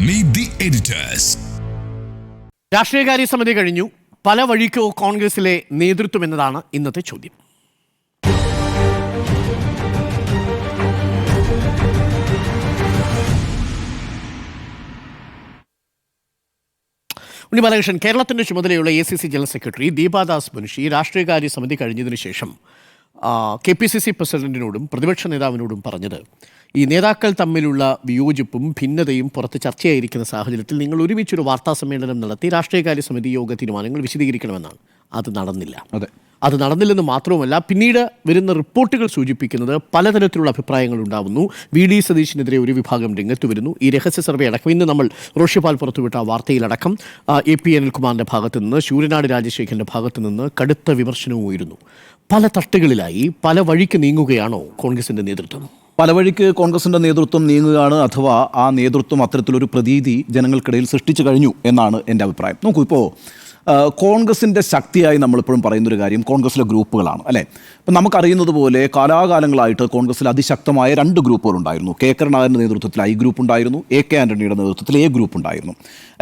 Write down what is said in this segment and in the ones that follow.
Meet the editors. രാഷ്ട്രീയകാര്യ സമിതി കഴിഞ്ഞു. പല വഴിക്കോ കോൺഗ്രസിലെ നേതൃത്വം എന്നതാണ് ഇന്നത്തെ ചോദ്യം. ഉണ്ണി ബാലകൃഷ്ണൻ, കേരളത്തിന്റെ ചുമതലയുള്ള ACC general secretary Deepadas Munshi രാഷ്ട്രീയകാര്യ സമിതി കഴിഞ്ഞതിന് ശേഷം KPCC പ്രസിഡന്റിനോടും പ്രതിപക്ഷ നേതാവിനോടും പറഞ്ഞത്, ഈ നേതാക്കൾ തമ്മിലുള്ള വിയോജിപ്പും ഭിന്നതയും പുറത്ത് ചർച്ചയായിരിക്കുന്ന സാഹചര്യത്തിൽ നിങ്ങൾ ഒരുമിച്ചൊരു വാർത്താ സമ്മേളനം നടത്തി രാഷ്ട്രീയകാര്യ സമിതി യോഗ തീരുമാനങ്ങൾ വിശദീകരിക്കണമെന്നാണ്. അത് നടന്നില്ല. അത് നടന്നില്ലെന്ന് മാത്രവുമല്ല, പിന്നീട് വരുന്ന റിപ്പോർട്ടുകൾ സൂചിപ്പിക്കുന്നത് പലതരത്തിലുള്ള അഭിപ്രായങ്ങൾ ഉണ്ടാവുന്നു. VD സതീശിനെതിരെ ഒരു വിഭാഗം രംഗത്ത് വരുന്നു. ഈ രഹസ്യ സർവേ അടക്കം ഇന്ന് നമ്മൾ റോഷിപാൽ പുറത്തുവിട്ട വാർത്തയിലടക്കം AP അനിൽകുമാറിൻ്റെ ഭാഗത്തു നിന്ന്, ശൂരനാട് രാജശേഖരൻ്റെ ഭാഗത്തു നിന്ന് കടുത്ത വിമർശനവും ഉയരുന്നു. പല തട്ടുകളിലായി പല വഴിക്ക് നീങ്ങുകയാണോ കോൺഗ്രസിൻ്റെ നേതൃത്വം? പല വഴിക്ക് കോൺഗ്രസിൻ്റെ നേതൃത്വം നീങ്ങുകയാണ്, അഥവാ ആ നേതൃത്വം അത്തരത്തിലൊരു പ്രതീതി ജനങ്ങൾക്കിടയിൽ സൃഷ്ടിച്ചു കഴിഞ്ഞു എന്നാണ് എൻ്റെ അഭിപ്രായം. നോക്കൂ, ഇപ്പോൾ കോൺഗ്രസിൻ്റെ ശക്തിയായി നമ്മളിപ്പോഴും പറയുന്നൊരു കാര്യം കോൺഗ്രസിലെ ഗ്രൂപ്പുകളാണ്, അല്ലേ? ഇപ്പം നമുക്കറിയുന്നത് പോലെ കാലാകാലങ്ങളായിട്ട് കോൺഗ്രസിൽ അതിശക്തമായ 2 ഗ്രൂപ്പുകളുണ്ടായിരുന്നു. കരുണാകരൻ്റെ നേതൃത്വത്തിൽ I ഗ്രൂപ്പ് ഉണ്ടായിരുന്നു, AK ആൻ്റണിയുടെ നേതൃത്വത്തിൽ A ഗ്രൂപ്പ് ഉണ്ടായിരുന്നു.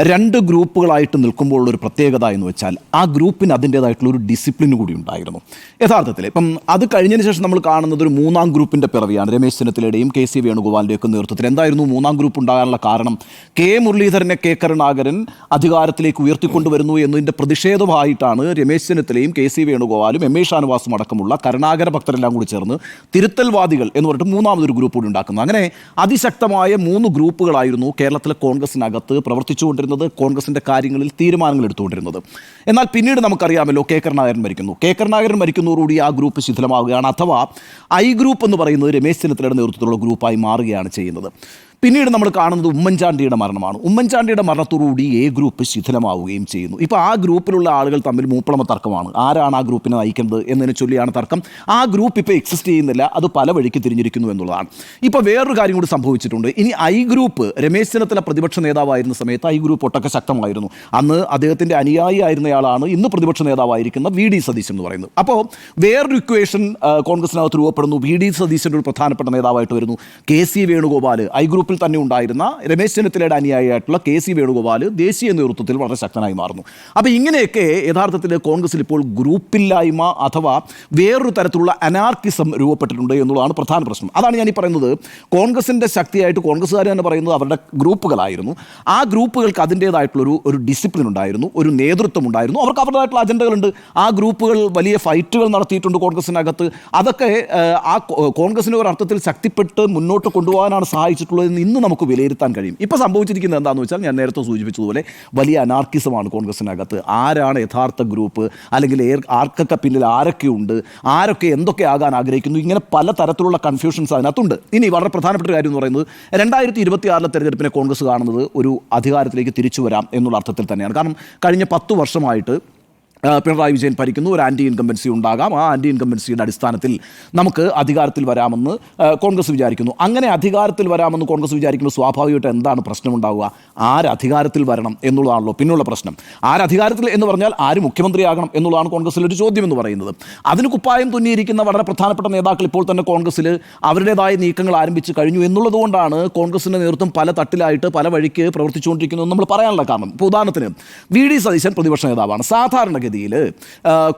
2 ഗ്രൂപ്പുകളായിട്ട് നിൽക്കുമ്പോഴുള്ളൊരു പ്രത്യേകത എന്ന് വെച്ചാൽ ആ ഗ്രൂപ്പിന് അതിൻ്റേതായിട്ടുള്ളൊരു ഡിസിപ്ലിൻ കൂടി ഉണ്ടായിരുന്നു യഥാർത്ഥത്തിൽ. ഇപ്പം അത് കഴിഞ്ഞതിന് ശേഷം നമ്മൾ കാണുന്നത് ഒരു 3-ാം ഗ്രൂപ്പിൻ്റെ പിറവിയാണ്. രമേശ് ചെന്നിത്തലയുടെയും KC വേണുഗോപാലിൻ്റെയൊക്കെ നേതൃത്വത്തിൽ. എന്തായിരുന്നു 3-ാം ഗ്രൂപ്പ് ഉണ്ടാകാനുള്ള കാരണം? K മുരളീധരനെ കരുണാകരൻ അധികാരത്തിലേക്ക് ഉയർത്തിക്കൊണ്ടുവരുന്നു എന്നതിൻ്റെ പ്രതിഷേധമായിട്ടാണ് രമേശ് ചെന്നിത്തലയും KC വേണുഗോപാലും MA ഷാനവാസും അടക്കമുള്ള കരുണാകര ഭക്തരെല്ലാം കൂടി ചേർന്ന് തിരുത്തൽവാദികൾ എന്ന് പറഞ്ഞിട്ട് 3-ാമതൊരു ഗ്രൂപ്പ് കൂടി ഉണ്ടാക്കുന്നത്. അങ്ങനെ അതിശക്തമായ 3 ഗ്രൂപ്പുകളായിരുന്നു കേരളത്തിലെ കോൺഗ്രസിനകത്ത് പ്രവർത്തിച്ചുകൊണ്ടിരുന്നത്, കോൺഗ്രസിൻ്റെ കാര്യങ്ങളിൽ തീരുമാനങ്ങൾ എടുത്തുകൊണ്ടിരുന്നത്. എന്നാൽ പിന്നീട് നമുക്കറിയാമല്ലോ, കരുണാകരൻ മരിക്കുന്നു. കരുണാകരൻ മരിക്കുന്നതോടുകൂടി ആ ഗ്രൂപ്പ് ശിഥിലമാവുകയാണ്, അഥവാ I ഗ്രൂപ്പ് എന്ന് പറയുന്നത് രമേശ് ചെന്നിത്തലയുടെ നേതൃത്വത്തിലുള്ള ഗ്രൂപ്പായി മാറുകയാണ് ചെയ്യുന്നത്. പിന്നീട് നമ്മൾ കാണുന്നത് ഉമ്മൻചാണ്ടിയുടെ മരണമാണ്. ഉമ്മൻചാണ്ടിയുടെ മരണത്തോടുകൂടി A ഗ്രൂപ്പ് ശിഥിലമാവുകയും ചെയ്യുന്നു. ഇപ്പോൾ ആ ഗ്രൂപ്പിലുള്ള ആളുകൾ തമ്മിൽ മൂപ്പളമ തർക്കമാണ്. ആരാണ് ആ ഗ്രൂപ്പിനെ നയിക്കുന്നത് എന്നതിനെ ചൊല്ലിയാണ് തർക്കം. ആ ഗ്രൂപ്പ് ഇപ്പോൾ എക്സിസ്റ്റ് ചെയ്യുന്നില്ല, അത് പല വഴിക്ക് തിരിഞ്ഞിരിക്കുന്നു എന്നുള്ളതാണ്. ഇപ്പോൾ വേറൊരു കാര്യം കൂടി സംഭവിച്ചിട്ടുണ്ട്. ഇനി I ഗ്രൂപ്പ്, രമേശ് ചെന്നിത്തല പ്രതിപക്ഷ നേതാവായിരുന്ന സമയത്ത് I ഗ്രൂപ്പ് ഒട്ടൊക്കെ ശക്തമായിരുന്നു. അന്ന് അദ്ദേഹത്തിൻ്റെ അനുയായി ആയിരുന്നയാളാണ് ഇന്ന് പ്രതിപക്ഷ നേതാവായിരിക്കുന്ന VD സതീശൻ എന്ന് പറയുന്നത്. അപ്പോൾ വേറൊരു ഇക്വേഷൻ കോൺഗ്രസിനകത്ത് രൂപപ്പെടുന്നു. VD സതീശൻ്റെ ഒരു പ്രധാനപ്പെട്ട നേതാവായിട്ട് വരുന്നു KC വേണുഗോപാൽ. I ഗ്രൂപ്പ് തന്നെ ഉണ്ടായിരുന്ന രമേശ് ചെന്നിത്തലയുടെ അനുയായിയായിട്ടുള്ള KC വേണുഗോപാൽ ദേശീയ നേതൃത്വത്തിൽ വളരെ ശക്തനായി മാറുന്നു. അപ്പോൾ ഇങ്ങനെയൊക്കെ യഥാർത്ഥത്തിൽ കോൺഗ്രസിൽ ഇപ്പോൾ ഗ്രൂപ്പില്ലായ്മ അഥവാ വേറൊരു തരത്തിലുള്ള അനാർക്കിസം രൂപപ്പെട്ടിട്ടുണ്ട് എന്നുള്ളതാണ് പ്രധാന പ്രശ്നം. അതാണ് ഞാൻ ഈ പറയുന്നത്. കോൺഗ്രസിൻ്റെ ശക്തിയായിട്ട് കോൺഗ്രസ്സുകാർ തന്നെ പറയുന്നത് അവരുടെ ഗ്രൂപ്പുകളായിരുന്നു. ആ ഗ്രൂപ്പുകൾക്ക് അതിൻ്റേതായിട്ടുള്ളൊരു ഡിസിപ്ലിൻ ഉണ്ടായിരുന്നു, ഒരു നേതൃത്വം ഉണ്ടായിരുന്നു, അവർക്ക് അവരുടേതായിട്ടുള്ള അജണ്ടകളുണ്ട്. ആ ഗ്രൂപ്പുകൾ വലിയ ഫൈറ്റുകൾ നടത്തിയിട്ടുണ്ട് കോൺഗ്രസിനകത്ത്. അതൊക്കെ ആ കോൺഗ്രസിനെ ഒരർത്ഥത്തിൽ ശക്തിപ്പെട്ട് മുന്നോട്ട് കൊണ്ടുപോകാനാണ് സഹായിച്ചിട്ടുള്ളത്. ഇന്ന് നമുക്ക് വിലയിരുത്താൻ കഴിയും. ഇപ്പോൾ സംഭവിച്ചിരിക്കുന്നത് എന്താണെന്ന് വെച്ചാൽ, ഞാൻ നേരത്തെ സൂചിപ്പിച്ചതുപോലെ വലിയ അനാർക്കിസമാണ് കോൺഗ്രസിനകത്ത്. ആരാണ് യഥാർത്ഥ ഗ്രൂപ്പ്, അല്ലെങ്കിൽ ആർക്കൊക്കെ പിന്നിൽ ആരൊക്കെയുണ്ട്, ആരൊക്കെ എന്തൊക്കെ ആകാൻ ആഗ്രഹിക്കുന്നു, ഇങ്ങനെ പല തരത്തിലുള്ള കൺഫ്യൂഷൻസ് അതിനകത്തുണ്ട്. ഇനി വളരെ പ്രധാനപ്പെട്ട കാര്യം എന്ന് പറയുന്നത് 2026 തെരഞ്ഞെടുപ്പിനെ കോൺഗ്രസ് കാണുന്നത് ഒരു അധികാരത്തിലേക്ക് തിരിച്ചു വരാം എന്നുള്ള അർത്ഥത്തിൽ തന്നെയാണ്. കാരണം കഴിഞ്ഞ 10 വർഷമായിട്ട് പിണറായി വിജയൻ ഭരിക്കുന്നു, ഒരു ആൻറ്റി ഇൻകംബൻസി ഉണ്ടാകാം. ആ ആൻറ്റി ഇൻകംബൻസിയുടെ അടിസ്ഥാനത്തിൽ നമുക്ക് അധികാരത്തിൽ വരാമെന്ന് കോൺഗ്രസ് വിചാരിക്കുന്നു. അങ്ങനെ അധികാരത്തിൽ വരാമെന്ന് കോൺഗ്രസ് വിചാരിക്കുമ്പോൾ സ്വാഭാവികമായിട്ട് എന്താണ് പ്രശ്നമുണ്ടാവുക? ആരധികാരത്തിൽ വരണം എന്നുള്ളതാണല്ലോ പിന്നുള്ള പ്രശ്നം. ആരധികാരത്തിൽ എന്ന് പറഞ്ഞാൽ ആര് മുഖ്യമന്ത്രിയാകണം എന്നുള്ളതാണ് കോൺഗ്രസിലൊരു ചോദ്യം എന്ന് പറയുന്നത്. അതിന് കുപ്പായം തുന്നിയിരിക്കുന്ന വളരെ പ്രധാനപ്പെട്ട നേതാക്കൾ ഇപ്പോൾ തന്നെ കോൺഗ്രസിൽ അവരുടേതായ നീക്കങ്ങൾ ആരംഭിച്ച് കഴിഞ്ഞു എന്നുള്ളതുകൊണ്ടാണ് കോൺഗ്രസിൻ്റെ നേതൃത്വം പല തട്ടിലായിട്ട് പല വഴിക്ക് പ്രവർത്തിച്ചുകൊണ്ടിരിക്കുന്നത് നമ്മൾ പറയാനുള്ള കാരണം. ഇപ്പോൾ ഉദാഹരണത്തിന് VD സതീശൻ പ്രതിപക്ഷ നേതാവാണ്. സാധാരണ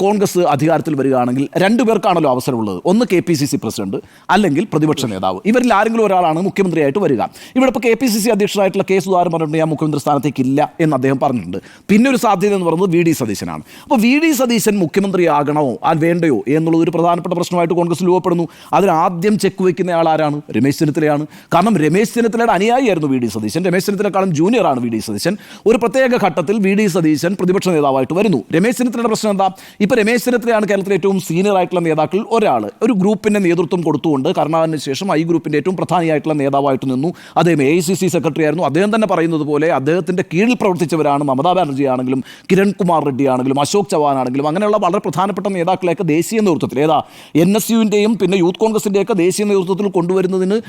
കോൺഗ്രസ് അധികാരത്തിൽ വരികയാണെങ്കിൽ 2 പേർക്കാണല്ലോ അവസരമുള്ളത്. ഒന്ന് KPCC പ്രസിഡന്റ്, അല്ലെങ്കിൽ പ്രതിപക്ഷ നേതാവ്. ഇവരിൽ ആരെങ്കിലും ഒരാളാണ് മുഖ്യമന്ത്രിയായിട്ട് വരിക. ഇവിടെ ഇപ്പോൾ KPCC അധ്യക്ഷനായിട്ടുള്ള K സുധാകരൻ പറഞ്ഞിട്ടുണ്ട് ഞാൻ മുഖ്യമന്ത്രി സ്ഥാനത്തേക്കില്ല എന്ന് അദ്ദേഹം പറഞ്ഞിട്ടുണ്ട്. പിന്നെ ഒരു സാധ്യത എന്ന് പറയുന്നത് VD സതീശനാണ്. അപ്പോൾ VD സതീശൻ മുഖ്യമന്ത്രിയാകണോ വേണ്ടയോ എന്നുള്ളത് ഒരു പ്രധാനപ്പെട്ട പ്രശ്നമായിട്ട് കോൺഗ്രസ് രൂപപ്പെടുന്നു. അതിനാദ്യം ചെക്ക് വയ്ക്കുന്ന ആൾ ആരാണ്? രമേശ് ചെന്നിത്തലയാണ്. കാരണം രമേശ് ചെന്നിത്തലയുടെ അനുയായിയായിരുന്നു VD സതീശൻ. രമേശ് ചെന്നിത്തലയെക്കാളും ജൂനിയറാണ് VD സതീശൻ. ഒരു പ്രത്യേക ഘട്ടത്തിൽ VD സതീശൻ പ്രതിപക്ഷ നേതാവായിട്ട് വരുന്നു. രമേശ് ചെന്നിത്തലയുടെ പ്രശ്നം എന്താ? ഇപ്പോൾ രമേശ് ചെന്നിത്തലയാണ് കേരളത്തിലെ ഏറ്റവും സീനിയർ ആയിട്ടുള്ള നേതാക്കളിൽ ഒരാൾ. ഒരു ഗ്രൂപ്പിൻ്റെ നേതൃത്വം കൊടുത്തുകൊണ്ട് കരുണാകരന് ശേഷം I ഗ്രൂപ്പിൻ്റെ ഏറ്റവും പ്രധാനിയായിട്ടുള്ള നേതാവായിട്ട് നിന്നു. അദ്ദേഹം AICC സെക്രട്ടറി ആയിരുന്നു. അദ്ദേഹം തന്നെ പറയുന്നത് പോലെ അദ്ദേഹത്തിൻ്റെ കീഴിൽ പ്രവർത്തിച്ചവരാണ് മമതാ ബാനർജി ആണെങ്കിലും കിരൺ കുമാർ റെഡ്ഡി ആണെങ്കിലും അശോക് ചവാൻ ആണെങ്കിലും അങ്ങനെയുള്ള വളരെ പ്രധാനപ്പെട്ട നേതാക്കളെയൊക്കെ ദേശീയ നേതൃത്വത്തിൽ NSUവിൻ്റെയും പിന്നെ യൂത്ത് കോൺഗ്രസിൻ്റെയൊക്കെ ദേശീയ നേതൃത്വത്തിൽ കൊണ്ടുവരുന്നതിന്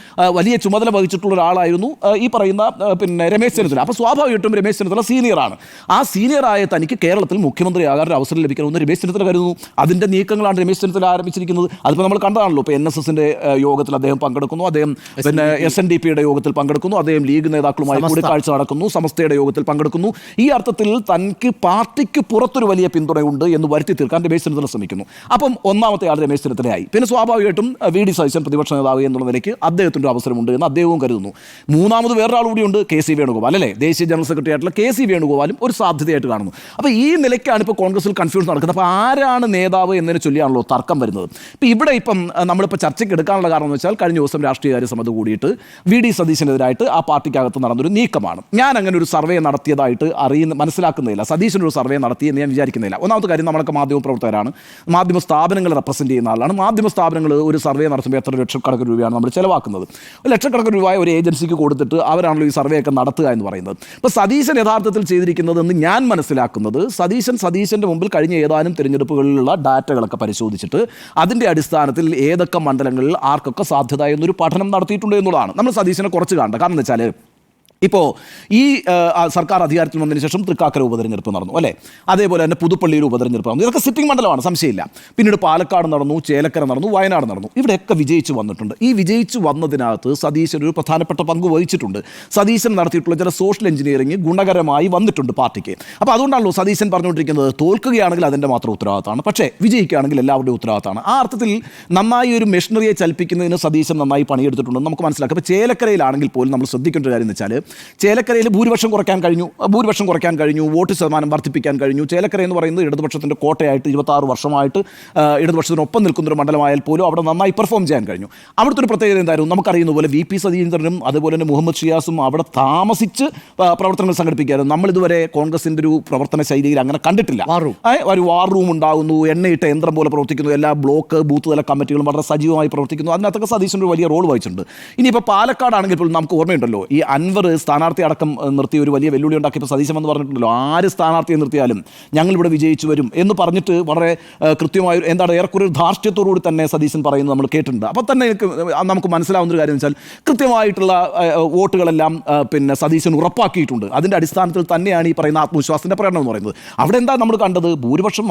വലിയ ചുമതല വഹിച്ചിട്ടുള്ള ഒരാളായിരുന്നു ഈ പറയുന്ന പിന്നെ രമേശ് ചെന്നിത്തല. അപ്പോൾ സ്വാഭാവികമായിട്ടും രമേശ് ചെന്നിത്തല സീനിയറാണ്. ആ സീനിയറായ തനിക്ക് കേരളത്തിൽ മുഖ്യമന്ത്രിയാകാൻ ആകാൻ ഒരു അവസരം ലഭിക്കണമെന്ന് രമേശ് ചെന്നിത്തല കരുതുന്നു. അതിൻ്റെ നീക്കങ്ങളാണ് രമേശ് ചെന്നിത്തല ആരംഭിച്ചിരിക്കുന്നത്. അതിപ്പോൾ നമ്മൾ കണ്ടതാണല്ലോ. ഇപ്പോൾ NSSൻ്റെ യോഗത്തിൽ അദ്ദേഹം പങ്കെടുക്കുന്നു, അദ്ദേഹം പിന്നെ SNDPയുടെ യോഗത്തിൽ പങ്കെടുക്കുന്നു, അദ്ദേഹം ലീഗ് നേതാക്കളുമായി കൂടിക്കാഴ്ച നടക്കുന്നു, സമസ്തയുടെ യോഗത്തിൽ പങ്കെടുക്കുന്നു. ഈ അർത്ഥത്തിൽ തനിക്ക് പാർട്ടിക്ക് പുറത്തൊരു വലിയ പിന്തുണയുണ്ട് എന്ന് വരുത്തി തീർക്കാൻ രമേശ് ചെന്നിത്തല ശ്രമിക്കുന്നു. അപ്പം ഒന്നാമത്തെ ആൾ രമേശ് ചെന്നിത്തലയായി. പിന്നെ സ്വാഭാവികമായിട്ടും VD സതീശൻ പ്രതിപക്ഷ നേതാവ് എന്നുള്ള നിലയ്ക്ക് അദ്ദേഹത്തിൻ്റെ അവസരമുണ്ട് എന്ന് അദ്ദേഹവും കരുതുന്നു. മൂന്നാമത് വേറൊരാൾ കൂടിയുണ്ട്, KC വേണുഗോപാൽ, അല്ലേ? ദേശീയ ജനറൽ സെക്രട്ടറി ആയിട്ടുള്ള KC വേണുഗോപാലും ഒരു സാധ്യതയായിട്ട് കാണുന്നു. അപ്പോൾ ഈ നിലയ്ക്കാണ് ഇപ്പോൾ കോൺഗ്രസിൽ കൺഫ്യൂഷൻ നടക്കുന്നത്. അപ്പോൾ ആരാണ് നേതാവ് എന്നതിനെ ചൊല്ലിയാണല്ലോ തർക്കം വരുന്നത്. ഇപ്പോൾ ഇവിടെ നമ്മളിപ്പോൾ ചർച്ചയ്ക്ക് എടുക്കാനുള്ള കാരണം എന്ന് വെച്ചാൽ കഴിഞ്ഞ ദിവസം രാഷ്ട്രീയകാര്യ സമിതി കൂടിയിട്ട് VD സതീശനെതിരായിട്ട് ആ പാർട്ടിക്കകത്ത് നടന്നൊരു നീക്കമാണ്. ഞാൻ അങ്ങനെ ഒരു സർവേ നടത്തിയതായിട്ട് മനസ്സിലാക്കുന്നില്ല, സതീശനൊരു സർവേ നടത്തി എന്ന് ഞാൻ വിചാരിക്കുന്നില്ല. ഒന്നാമത്തെ കാര്യം, നമ്മളൊക്കെ മാധ്യമപ്രവർത്തകരാണ്, മാധ്യമ സ്ഥാപനങ്ങളെ റെപ്രസെൻറ്റ് ചെയ്യുന്ന ആളാണ്. മാധ്യമ സ്ഥാപനങ്ങൾ ഒരു സർവേ നടത്തുമ്പോൾ എത്ര ലക്ഷക്കണക്കിന് രൂപയാണ് നമ്മൾ ചിലവാക്കുന്നത്. ലക്ഷക്കണക്കിന് രൂപ ഒരു ഏജൻസിക്ക് കൊടുത്തിട്ട് അവരാണല്ലോ ഈ സർവേ ഒക്കെ നടത്തുക എന്ന് പറയുന്നത്. ഇപ്പോൾ സതീശൻ യഥാർത്ഥത്തിൽ ചെയ്തിരിക്കുന്നതെന്ന് ഞാൻ മനസ്സിലാക്കുന്നത്, സതീശൻ്റെ മുമ്പിൽ കഴിഞ്ഞ ഏതാനും തിരഞ്ഞെടുപ്പുകളിലുള്ള ഡാറ്റകളൊക്കെ പരിശോധിച്ചിട്ട് അതിൻ്റെ അടിസ്ഥാനത്തിൽ ഏതൊക്കെ മണ്ഡലങ്ങളിൽ ആർക്കൊക്കെ സാധ്യത എന്നൊരു പഠനം നടത്തിയിട്ടുണ്ട് എന്നുള്ളതാണ്. നമ്മൾ സതീശനെ കുറച്ച് കാണേണ്ട. കാരണം എന്ന് വെച്ചാൽ ഇപ്പോൾ ഈ സർക്കാർ അധികാരത്തിൽ വന്നതിന് ശേഷം തൃക്കാക്കര ഉപതെരഞ്ഞെടുപ്പ് നടന്നു, അല്ലേ? അതേപോലെ തന്നെ പുതുപ്പള്ളിയിൽ ഉപതെരഞ്ഞെടുപ്പ് നടന്നു. ഇതൊക്കെ സിറ്റിംഗ് മണ്ഡലമാണ്, സംശയമില്ല. പിന്നീട് പാലക്കാട് നടന്നു, ചേലക്കര നടന്നു, വയനാട് നടന്നു. ഇവിടെയൊക്കെ വിജയിച്ചു വന്നിട്ടുണ്ട്. ഈ വിജയിച്ചു വന്നതിനകത്ത് സതീശൻ ഒരു പ്രധാനപ്പെട്ട പങ്ക് വഹിച്ചിട്ടുണ്ട്. സതീശൻ നടത്തിയിട്ടുള്ള ചില സോഷ്യൽ എഞ്ചിനീയറിംഗ് ഗുണകരമായി വന്നിട്ടുണ്ട് പാർട്ടിക്ക്. അപ്പോൾ അതുകൊണ്ടാണല്ലോ സതീശൻ പറഞ്ഞുകൊണ്ടിരിക്കുന്നത് തോൽക്കുകയാണെങ്കിൽ അതിൻ്റെ മാത്രം ഉത്തരവാദിത്തമാണ്, പക്ഷേ വിജയിക്കുകയാണെങ്കിൽ എല്ലാവരുടെയും ഉത്തരവാദിത്തമാണ്. ആ അർത്ഥത്തിൽ നന്നായി ഒരു മെഷീനറിയെ ചലിപ്പിക്കുന്നതിന് സതീശൻ നന്നായി പണിയെടുത്തിട്ടുണ്ടെന്ന് നമുക്ക് മനസ്സിലാക്കാം. അപ്പോൾ ചേലക്കരയിലാണെങ്കിൽ പോലും നമ്മൾ ശ്രദ്ധിക്കേണ്ട ഒരു കാര്യം എന്ന് വെച്ചാൽ ചേലക്കരയിൽ ഭൂരിപക്ഷം കുറയ്ക്കാൻ കഴിഞ്ഞു, വോട്ട് ശതമാനം വർദ്ധിപ്പിക്കാൻ കഴിഞ്ഞു. ചേലക്കര എന്ന് പറയുന്നത് ഇടതുപക്ഷത്തിൻ്റെ കോട്ടയായിട്ട് 26 വർഷമായിട്ട് ഇടതുപക്ഷത്തിനൊപ്പം നിൽക്കുന്നൊരു മണ്ഡലമായാൽ പോലും അവിടെ നന്നായി പെർഫോം ചെയ്യാൻ കഴിഞ്ഞു. അവിടുത്തെ ഒരു പ്രത്യേകത എന്തായിരുന്നു? നമുക്കറിയുന്ന പോലെ VP സതീന്ദ്രനും അതുപോലെ തന്നെ മുഹമ്മദ് ഷിയാസും അവിടെ താമസിച്ച് പ്രവർത്തനങ്ങൾ സംഘടിപ്പിക്കായിരുന്നു. നമ്മളിതുവരെ കോൺഗ്രസിൻ്റെ ഒരു പ്രവർത്തന ശൈലിയിൽ അങ്ങനെ കണ്ടിട്ടില്ല. ഒരു വാർ റൂം ഉണ്ടാകുന്നു, എണ്ണയിട്ട യന്ത്രം പോലെ പ്രവർത്തിക്കുന്നു, എല്ലാ ബ്ലോക്ക് ബൂത്ത് തല കമ്മിറ്റികളും വളരെ സജീവമായി പ്രവർത്തിക്കുന്നു. അതിനകത്തൊക്കെ സതീശൻ ഒരു വലിയ റോൾ വഹിച്ചിട്ടുണ്ട്. ഇനിയിപ്പോൾ പാലക്കാടാണെങ്കിൽ പോലും നമുക്ക് ഓർമ്മയുണ്ടല്ലോ, ഈ അൻവർ സ്ഥാനാർത്ഥി അടക്കം നിർത്തി ഒരു വലിയ വെല്ലുവിളി ഉണ്ടാക്കിയപ്പോൾ സതീശൻ എന്ന് പറഞ്ഞിട്ടുണ്ടല്ലോ, ആര് സ്ഥാനാർത്ഥിയെ നിർത്തിയാലും ഞങ്ങളിവിടെ വിജയിച്ചു വരും എന്ന് പറഞ്ഞിട്ട് വളരെ കൃത്യമായ എന്താണ് ഏറെക്കുറെ ഒരു ധാർഷ്ട്യത്തോടുകൂടി തന്നെ സതീശൻ പറയുന്നത് നമ്മൾ കേട്ടിട്ടുണ്ട്. അപ്പോൾ തന്നെ നമുക്ക് മനസ്സിലാവുന്ന ഒരു കാര്യം എന്ന് വെച്ചാൽ കൃത്യമായിട്ടുള്ള വോട്ടുകളെല്ലാം പിന്നെ സതീശൻ ഉറപ്പാക്കിയിട്ടുണ്ട്. അതിൻ്റെ അടിസ്ഥാനത്തിൽ തന്നെയാണ് ഈ പറയുന്ന ആത്മവിശ്വാസത്തിൻ്റെ പ്രകടനം എന്ന് പറയുന്നത്. അവിടെ എന്താ നമ്മൾ കണ്ടത്? ഭൂരിപക്ഷം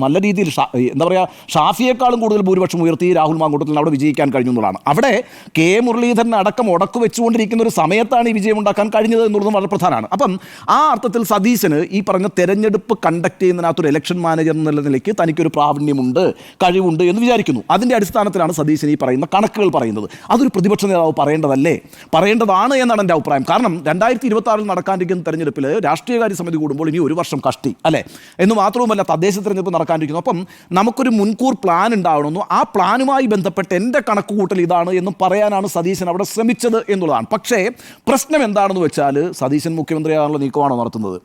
നല്ല രീതിയിൽ എന്താ പറയുക, ഷാഫിയേക്കാളും കൂടുതൽ ഭൂരിപക്ഷം ഉയർത്തി രാഹുൽ മാങ്കൂട്ടത്തിൽ അവിടെ വിജയിക്കാൻ കഴിഞ്ഞു എന്നുള്ളതാണ്. അവിടെ മുരളീധരൻ അടക്കം ഉടക്കു വെച്ചുകൊണ്ടിരിക്കുന്ന ഒരു സമയത്താണ് ഈ വിജയം ഉണ്ടാക്കാൻ കഴിഞ്ഞത് എന്നുള്ളതും വളരെ പ്രധാനമാണ്. അപ്പം ആ അർത്ഥത്തിൽ സതീശന് ഈ പറഞ്ഞ തെരഞ്ഞെടുപ്പ് കണ്ടക്ട് ചെയ്യുന്നതിനകത്തൊരു ഇലക്ഷൻ മാനേജർ എന്നുള്ള നിലയ്ക്ക് തനിക്കൊരു പ്രാവീണ്യമുണ്ട്, കഴിവുണ്ട് എന്ന് വിചാരിക്കുന്നു. അതിൻ്റെ അടിസ്ഥാനത്തിലാണ് സതീശൻ ഈ പറയുന്ന കണക്കുകൾ പറയുന്നത്. അതൊരു പ്രതിപക്ഷ നേതാവ് പറയേണ്ടതാണ് എന്നാണ് എൻ്റെ അഭിപ്രായം. കാരണം 2026 നടക്കാനിരിക്കുന്ന തെരഞ്ഞെടുപ്പിൽ രാഷ്ട്രീയകാര്യ സമിതി കൂടുമ്പോൾ ഇനി ഒരു വർഷം കഷ്ടി, അല്ലേ? എന്ന് മാത്രവുമല്ല തദ്ദേശ തെരഞ്ഞെടുപ്പ് നടക്കാനിരിക്കുന്നു. അപ്പം നമുക്കൊരു മുൻകൂർ പ്ലാൻ ഉണ്ടാവണമെന്നു. ആ പ്ലാനുമായി ബന്ധപ്പെട്ട് എൻ്റെ കണക്കുകൂട്ടൽ ഇതാണ് എന്ന് പറയാനാണ് സതീശൻ അവിടെ ശ്രമിച്ചത് എന്നുള്ളതാണ്. പക്ഷേ പ്രശ്നം എന്താണെന്ന് വെച്ചാൽ സതീശൻ മുഖ്യമന്ത്രിയാകാനുള്ള നീക്കമാണോ നടത്തുന്നത്?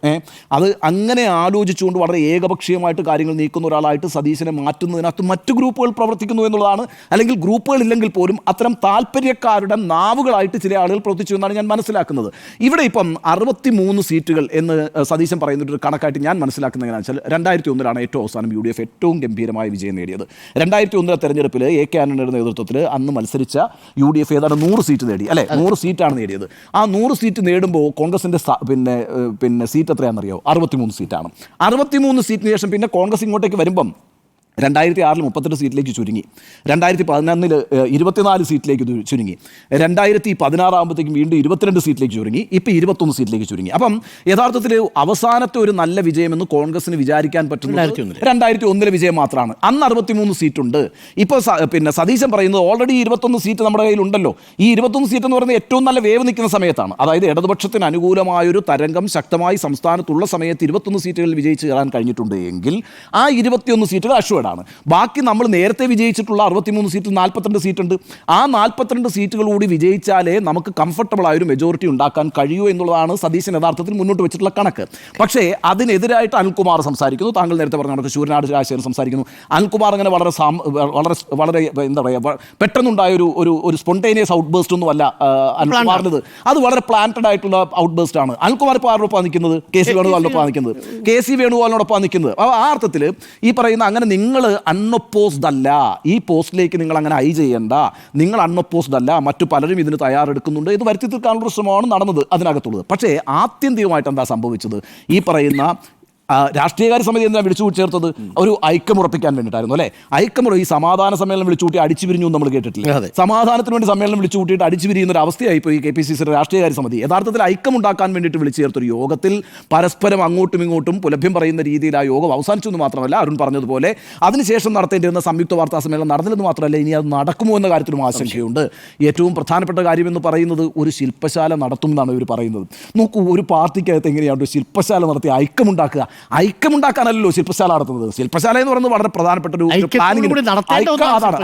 അത് അങ്ങനെ ആലോചിച്ചുകൊണ്ട് വളരെ ഏകപക്ഷീയമായിട്ട് കാര്യങ്ങൾ നീക്കുന്ന ഒരാളായിട്ട് സതീശനെ മാറ്റുന്നതിനകത്ത് മറ്റു ഗ്രൂപ്പുകൾ പ്രവർത്തിക്കുന്നു എന്നുള്ളതാണ്. അല്ലെങ്കിൽ ഗ്രൂപ്പുകൾ ഇല്ലെങ്കിൽ പോലും അത്തരം താല്പര്യക്കാരുടെ നാവുകളായിട്ട് ചില ആളുകൾ പ്രവർത്തിച്ചു എന്നാണ് ഞാൻ മനസ്സിലാക്കുന്നത്. ഇവിടെ ഇപ്പം 63 സീറ്റുകൾ എന്ന് സതീശൻ പറയുന്നൊരു കണക്കായിട്ട് ഞാൻ മനസ്സിലാക്കുന്നത് എങ്ങനെയാണെന്ന് വെച്ചാൽ 2001 ഏറ്റവും അവസാനം UDF ഏറ്റവും ഗംഭീരമായ വിജയം നേടിയത്. 2001 തെരഞ്ഞെടുപ്പിൽ AK ആന്റണിയുടെ നേതൃത്വത്തിൽ അന്ന് മത്സരിച്ച UDF ഏതാണ്ട് 100 സീറ്റ് നേടി, അല്ലേ? 100 സീറ്റാണ് നേടിയത്. ആ 100 സീറ്റ് നേടുമ്പോൾ കോൺഗ്രസിൻ്റെ പിന്നെ സീറ്റ് എത്രയാണെന്നറിയോ? 63 സീറ്റാണ്. 63 സീറ്റിന് ശേഷം പിന്നെ കോൺഗ്രസ് ഇങ്ങോട്ടേക്ക് വരുമ്പം 2006 38 സീറ്റിലേക്ക് ചുരുങ്ങി, 2011 24 സീറ്റിലേക്ക് ചുരുങ്ങി, 2016 ആകുമ്പോഴത്തേക്കും വീണ്ടും 22 സീറ്റിലേക്ക് ചുരുങ്ങി, ഇപ്പോൾ 21 സീറ്റിലേക്ക് ചുരുങ്ങി. അപ്പം യഥാർത്ഥത്തിൽ അവസാനത്തെ ഒരു നല്ല വിജയമെന്ന് കോൺഗ്രസിന് വിചാരിക്കാൻ പറ്റുന്നത് 2001 വിജയം മാത്രമാണ്. അന്ന് 63 സീറ്റുണ്ട്. ഇപ്പോൾ പിന്നെ സതീശൻ പറയുന്നത് ഓൾറെഡി 21 സീറ്റ് നമ്മുടെ കയ്യിലുണ്ടല്ലോ. ഈ 21 സീറ്റ് എന്ന് പറയുന്നത് ഏറ്റവും നല്ല വേവ് നിൽക്കുന്ന സമയത്താണ്. അതായത് ഇടതുപക്ഷത്തിന് അനുകൂലമായൊരു തരംഗം ശക്തമായി സംസ്ഥാനത്തുള്ള സമയത്ത് 21 സീറ്റുകളിൽ വിജയിച്ച് കയറാൻ കഴിഞ്ഞിട്ടുണ്ട് എങ്കിൽ ആ 21 സീറ്റുകൾ അഷ്വർ ആണ്. ബാക്കി നമ്മൾ നേരത്തെ വിജയിച്ചിട്ടുള്ള 63 സീറ്റിൽ 42 സീറ്റുണ്ട്. ആ 42 സീറ്റുകൾ കൂടി വിജയിച്ചാലേ നമുക്ക് കംഫർട്ടബിൾ ആയൊരു മെജോറിറ്റി ഉണ്ടാക്കാൻ കഴിയൂ എന്നുള്ളതാണ് സതീശൻ യഥാർത്ഥത്തിൽ മുന്നോട്ട് വെച്ചിട്ടുള്ള കണക്ക്. പക്ഷേ അതിനെതിരായിട്ട് അനിൽകുമാർ സംസാരിക്കുന്നു. താങ്കൾ നേരത്തെ പറഞ്ഞ കണക്ക് ശൂരനാട് രാജശേഖരൻ സംസാരിക്കുന്നു. അനിൽകുമാർ അങ്ങനെ വളരെ എന്താ പറയുക, പെട്ടെന്നുണ്ടായ ഒരു സ്പോണ്ടേനിയസ് ഔട്ട് ബേസ്റ്റ് ഒന്നും അല്ല അനിൽകുമാറിൻ്റെത്. അത് വളരെ പ്ലാന്റഡ് ആയിട്ടുള്ള ഔട്ട് ബേസ്റ്റ് ആണ്. അനിൽകുമാർ ഇപ്പോൾ ആരോടൊപ്പം നിൽക്കുന്നത്? KC വേണുഗോപാലിനോടൊപ്പം നിൽക്കുന്നത്. ആ അർത്ഥത്തിൽ ഈ പറയുന്ന അങ്ങനെ നിങ്ങൾ അൺഒപ്പോസ്ഡ് അല്ല, ഈ പോസ്റ്റിലേക്ക് നിങ്ങൾ അങ്ങനെ ഐ ചെയ്യേണ്ട, നിങ്ങൾ അൺഒപ്പോസ്ഡ് അല്ല, മറ്റു പലരും ഇതിന് തയ്യാറെടുക്കുന്നുണ്ട് എന്ന് വരുത്തി തീർക്കാനുള്ള ശ്രമമാണ് നടന്നത് അതിനകത്തുള്ളത്. പക്ഷേ ആത്യന്തികമായിട്ട് എന്താ സംഭവിച്ചത്? ഈ പറയുന്ന രാഷ്ട്രീയകാര്യ സമിതി എന്തിനാ വിളിച്ചു ചേർത്തത്? ഒരു ഐക്യം ഉറപ്പിക്കാൻ വേണ്ടിയിട്ടായിരുന്നു അല്ലേ? ഈ സമാധാന സമ്മേളനം വിളിച്ചു കൂട്ടി അടിച്ചു പിരിഞ്ഞു നമ്മൾ കേട്ടിട്ടില്ല. സമാധാനത്തിന് വേണ്ടി സമ്മേളനം വിളിച്ചു കൂട്ടിയിട്ട് അടിച്ചു പിരിയുന്ന ഒരു അവസ്ഥയായി ഇപ്പോൾ ഈ KPCC രാഷ്ട്രീയകാര്യ സമിതി. യഥാർത്ഥത്തിൽ ഐക്യം ഉണ്ടാക്കാൻ വേണ്ടിയിട്ട് വിളിച്ചു ചേർത്തൊരു യോഗത്തിൽ പരസ്പരം അങ്ങോട്ടും ഇങ്ങോട്ടും പുലഭ്യം പറയുന്ന രീതിയിൽ ആ യോഗം അവസാനിച്ചു എന്ന് മാത്രമല്ല, അരുൺ പറഞ്ഞതുപോലെ അതിനുശേഷം നടത്തേണ്ടിരുന്ന സംയുക്ത വാർത്താ സമ്മേളനം നടന്നില്ലെന്ന് മാത്രമല്ല, ഇനി അത് നടക്കുമോ എന്ന കാര്യത്തിലും ആശങ്കയുണ്ട്. ഏറ്റവും പ്രധാനപ്പെട്ട കാര്യം എന്ന് പറയുന്നത് ഒരു ശില്പശാല നടത്തുമെന്നാണ് ഇവർ പറയുന്നത്. നോക്കൂ, ഒരു പാർട്ടിക്കകത്ത് എങ്ങനെയാണ് ഒരു ശില്പശാല നടത്തി ഐക്യമുണ്ടാക്കുക? ഐക്യമുണ്ടാക്കാനല്ലോ ശില്പശാല നടത്തുന്നത്. ശില്പശാല എന്ന് പറയുന്നത് വളരെ പ്രധാനപ്പെട്ട ഒരു പ്ലാനിങ്,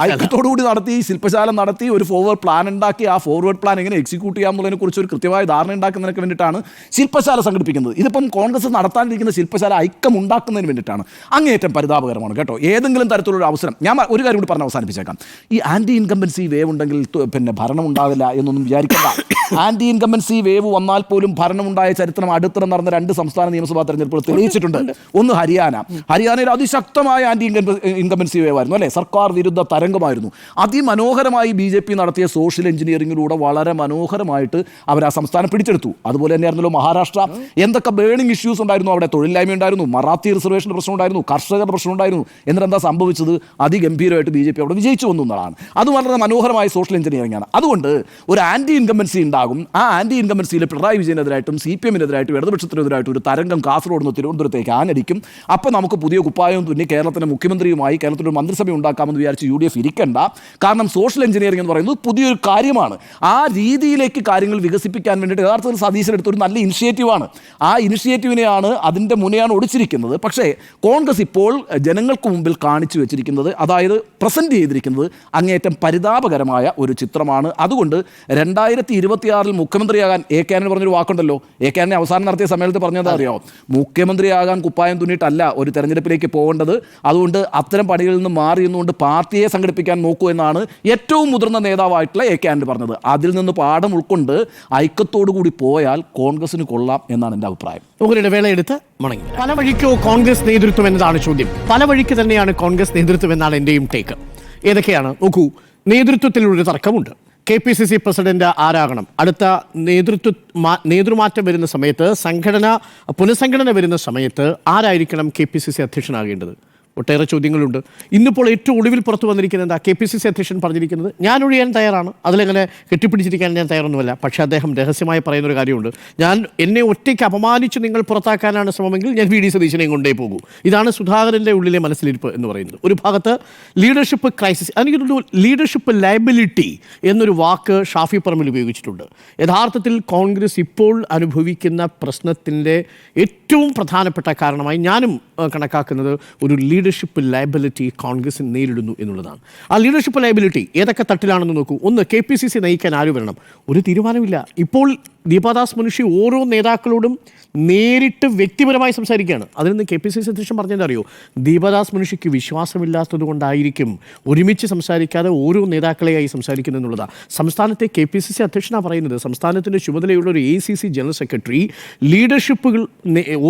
ഐക്യത്തോടുകൂടി നടത്തി ശില്പശാല നടത്തി ഒരു ഫോർവേഡ് പ്ലാൻ ഉണ്ടാക്കി ആ ഫോർവേഡ് പ്ലാൻ എങ്ങനെ എക്സിക്യൂട്ട് ചെയ്യാമെന്നുള്ളതിനെ കുറിച്ച് ഒരു കൃത്യമായ ധാരണ ഉണ്ടാക്കുന്നതിനൊക്കെ വേണ്ടിയിട്ടാണ് ശില്പശാല സംഘടിപ്പിക്കുന്നത്. ഇതിപ്പം കോൺഗ്രസ് നടത്താനിരിക്കുന്ന ശില്പശാല ഐക്യം ഉണ്ടാക്കുന്നതിന് വേണ്ടിയിട്ടാണ്. അങ്ങേയറ്റം പരിതാപകരമാണ് കേട്ടോ. ഏതെങ്കിലും തരത്തിലുള്ള അവസരം, ഞാൻ ഒരു കാര്യം കൂടി പറഞ്ഞ് അവസാനിപ്പിച്ചേക്കാം. ഈ ആന്റി ഇൻകംബൻസി വേവ് ഉണ്ടെങ്കിൽ പിന്നെ ഭരണം ഉണ്ടാവില്ല എന്നൊന്നും വിചാരിക്കേണ്ട. ആന്റി ഇൻകംബൻസി വേവ് വന്നാൽ പോലും ഭരണമുണ്ടായ ചരിത്രം അടുത്തിടെ നടന്ന 2 സംസ്ഥാന നിയമസഭാ തെരഞ്ഞെടുപ്പുകൾ തെളിയിച്ചിട്ടുണ്ട്. ഒന്ന് ഹരിയാനയിൽ അതിശക്തമായ ആന്റി ഇൻകംബൻസി വേവ് ആയിരുന്നു അല്ലേ? സർക്കാർ വിരുദ്ധ തരംഗമായിരുന്നു. അതിമനോഹരമായി BJP നടത്തിയ സോഷ്യൽ എഞ്ചിനീയറിംഗിലൂടെ വളരെ മനോഹരമായിട്ട് അവർ ആ സംസ്ഥാനം പിടിച്ചെടുത്തു. അതുപോലെ തന്നെയായിരുന്നല്ലോ മഹാരാഷ്ട്ര. എന്തൊക്കെ ബേണിംഗ് ഇഷ്യൂസ് ഉണ്ടായിരുന്നു അവിടെ? തൊഴിലില്ലായ്മ ഉണ്ടായിരുന്നു, മറാത്തി റിസർവേഷൻ പ്രശ്നം ഉണ്ടായിരുന്നു, കർഷകരുടെ പ്രശ്നം ഉണ്ടായിരുന്നു. എന്നിട്ട് എന്താ സംഭവിച്ചത്? അതിഗംഭീരമായിട്ട് BJP അവിടെ വിജയിച്ചു വന്നു എന്നതാണ്. അത് വളരെ മനോഹരമായ സോഷ്യൽ എഞ്ചിനീയറിംഗ് ആണ്. അതുകൊണ്ട് ഒരു ആന്റി ഇൻകംബൻസി ഉണ്ടാകും. ആ ആന്റി ഇൻകംബൻസിയിൽ പിണറായി വിജയനെതിരായിട്ടും CPM-നെതിരായിട്ടും ഇടതുപക്ഷത്തിനെതിരായിട്ടും ഒരു തരംഗം കാസർഗോഡ് നിന്ന് തിരുവനന്തപുരത്തേക്ക് ആഞ്ഞടിക്കും. അപ്പോൾ നമുക്ക് പുതിയ കുപ്പായവും തുന്നി കേരളത്തിൻ്റെ മുഖ്യമന്ത്രിയുമായി കേരളത്തിൻ്റെ മന്ത്രിസഭ ഉണ്ടാക്കാമെന്ന് വിചാരിച്ച് UDF ഇരിക്കേണ്ട. കാരണം സോഷ്യൽ എഞ്ചിനീയറിംഗ് എന്ന് പറയുന്നത് പുതിയൊരു കാര്യമാണ്. ആ രീതിയിലേക്ക് കാര്യങ്ങൾ വികസിപ്പിക്കാൻ വേണ്ടിയിട്ട് യഥാർത്ഥത്തിൽ സതീശൻ എടുത്തൊരു നല്ല ഇനിഷ്യേറ്റീവാണ്. ആ ഇനിഷ്യേറ്റീവിനെയാണ്, അതിൻ്റെ മുനെയാണ് ഒടിച്ചിരിക്കുന്നത്. പക്ഷേ കോൺഗ്രസ് ഇപ്പോൾ ജനങ്ങൾക്ക് മുമ്പിൽ കാണിച്ചു വെച്ചിരിക്കുന്നത്, അതായത് പ്രസൻറ്റ് ചെയ്തിരിക്കുന്നത് അങ്ങേയറ്റം പരിതാപകരമായ ഒരു ചിത്രമാണ്. അതുകൊണ്ട് 2026 മുഖ്യമന്ത്രിയാകാൻ AK ആന്റണി പറഞ്ഞൊരു വാക്കുണ്ടല്ലോ. AK ആന്റണി അവസാനം നടത്തിയ സമ്മേളനത്തിൽ പറഞ്ഞത് അറിയാമോ? മുഖ്യമന്ത്രിയാകാൻ കുപ്പായം തുന്നിയിട്ടല്ല ഒരു തെരഞ്ഞെടുപ്പിലേക്ക് പോകേണ്ടത്. അതുകൊണ്ട് അത്തരം പണികളിൽ നിന്ന് മാറി നിന്നുകൊണ്ട് പാർട്ടിയെ സംഘടിപ്പിക്കാൻ നോക്കൂ എന്നാണ് ഏറ്റവും മുതിർന്ന നേതാവായിട്ടുള്ള AK ആന്റണി പറഞ്ഞത്. അതിൽ നിന്ന് പാഠം ഉൾക്കൊണ്ട് ഐക്യത്തോടു കൂടി പോയാൽ കോൺഗ്രസിന് കൊള്ളാം എന്നാണ് എൻ്റെ അഭിപ്രായം. നമുക്കൊരു ഇടവേളയെടുത്ത് മടങ്ങി. പല വഴിക്കോ കോൺഗ്രസ് നേതൃത്വം എന്നതാണ് ചോദ്യം. പല വഴിക്ക് തന്നെയാണ് കോൺഗ്രസ് നേതൃത്വം എന്നാണ് എൻ്റെയും ടേക്ക്. ഏതൊക്കെയാണ് നോക്കൂ. നേതൃത്വത്തിലൊരു തർക്കമുണ്ട്. KPCC പ്രസിഡന്റ് ആരാകണം? അടുത്ത നേതൃമാറ്റം വരുന്ന സമയത്ത്, പുനഃസംഘടന വരുന്ന സമയത്ത് ആരായിരിക്കണം KPCC അധ്യക്ഷനാകേണ്ടത്? ഒട്ടേറെ ചോദ്യങ്ങളുണ്ട്. ഇന്നിപ്പോൾ ഏറ്റവും ഒടുവിൽ പുറത്തു വന്നിരിക്കുന്നത് എന്താ? KPCC അധ്യക്ഷൻ പറഞ്ഞിരിക്കുന്നത് ഞാൻ ഒഴിയാൻ തയ്യാറാണ്, അതിലെങ്ങനെ കെട്ടിപ്പിടിച്ചിരിക്കാൻ ഞാൻ തയ്യാറൊന്നുമല്ല. പക്ഷേ അദ്ദേഹം രഹസ്യമായി പറയുന്നൊരു കാര്യമുണ്ട്. എന്നെ ഒറ്റയ്ക്ക് അപമാനിച്ച് നിങ്ങൾ പുറത്താക്കാനാണ് ശ്രമമെങ്കിൽ ഞാൻ VD സതീശനെയും കൊണ്ടേ പോകൂ. ഇതാണ് സുധാകരൻ്റെ ഉള്ളിലെ മനസ്സിലിരിപ്പ് എന്ന് പറയുന്നത്. ഒരു ഭാഗത്ത് ലീഡർഷിപ്പ് ക്രൈസിസ്, എനിക്ക് തോന്നുന്നു ലീഡർഷിപ്പ് ലയബിലിറ്റി എന്നൊരു വാക്ക് ഷാഫി പറമ്പിൽ ഉപയോഗിച്ചിട്ടുണ്ട്. യഥാർത്ഥത്തിൽ കോൺഗ്രസ് ഇപ്പോൾ അനുഭവിക്കുന്ന പ്രശ്നത്തിൻ്റെ ഏറ്റവും പ്രധാനപ്പെട്ട കാരണമായി ഞാനും കണക്കാക്കുന്നത് ഒരു ലീഡർഷിപ്പ് ലയബിലിറ്റി കോൺഗ്രസ് നേരിടുന്നു എന്നുള്ളതാണ്. ആ ലീഡർഷിപ്പ് ലയബിലിറ്റി ഏതൊക്കെ തട്ടിലാണെന്ന് നോക്കൂ. ഒന്ന്, KPCC നയിക്കാൻ ആര് വരണം? ഒരു തീരുമാനമില്ല. ഇപ്പോൾ ദീപാദാസ് മുൻഷി ഓരോ നേതാക്കളോടും നേരിട്ട് വ്യക്തിപരമായി സംസാരിക്കുകയാണ്. അതിൽ നിന്ന് KPCC അധ്യക്ഷൻ പറഞ്ഞതറിയോ? ദീപാദാസ് മുൻഷിക്ക് വിശ്വാസമില്ലാത്തത് കൊണ്ടായിരിക്കും ഒരുമിച്ച് സംസാരിക്കാതെ ഓരോ നേതാക്കളെയായി സംസാരിക്കുന്നു എന്നുള്ളതാണ്. സംസ്ഥാനത്തെ KPCC അധ്യക്ഷനാണ് പറയുന്നത്. സംസ്ഥാനത്തിൻ്റെ ചുമതലയുള്ള ഒരു ACC ജനറൽ സെക്രട്ടറി ലീഡർഷിപ്പുകൾ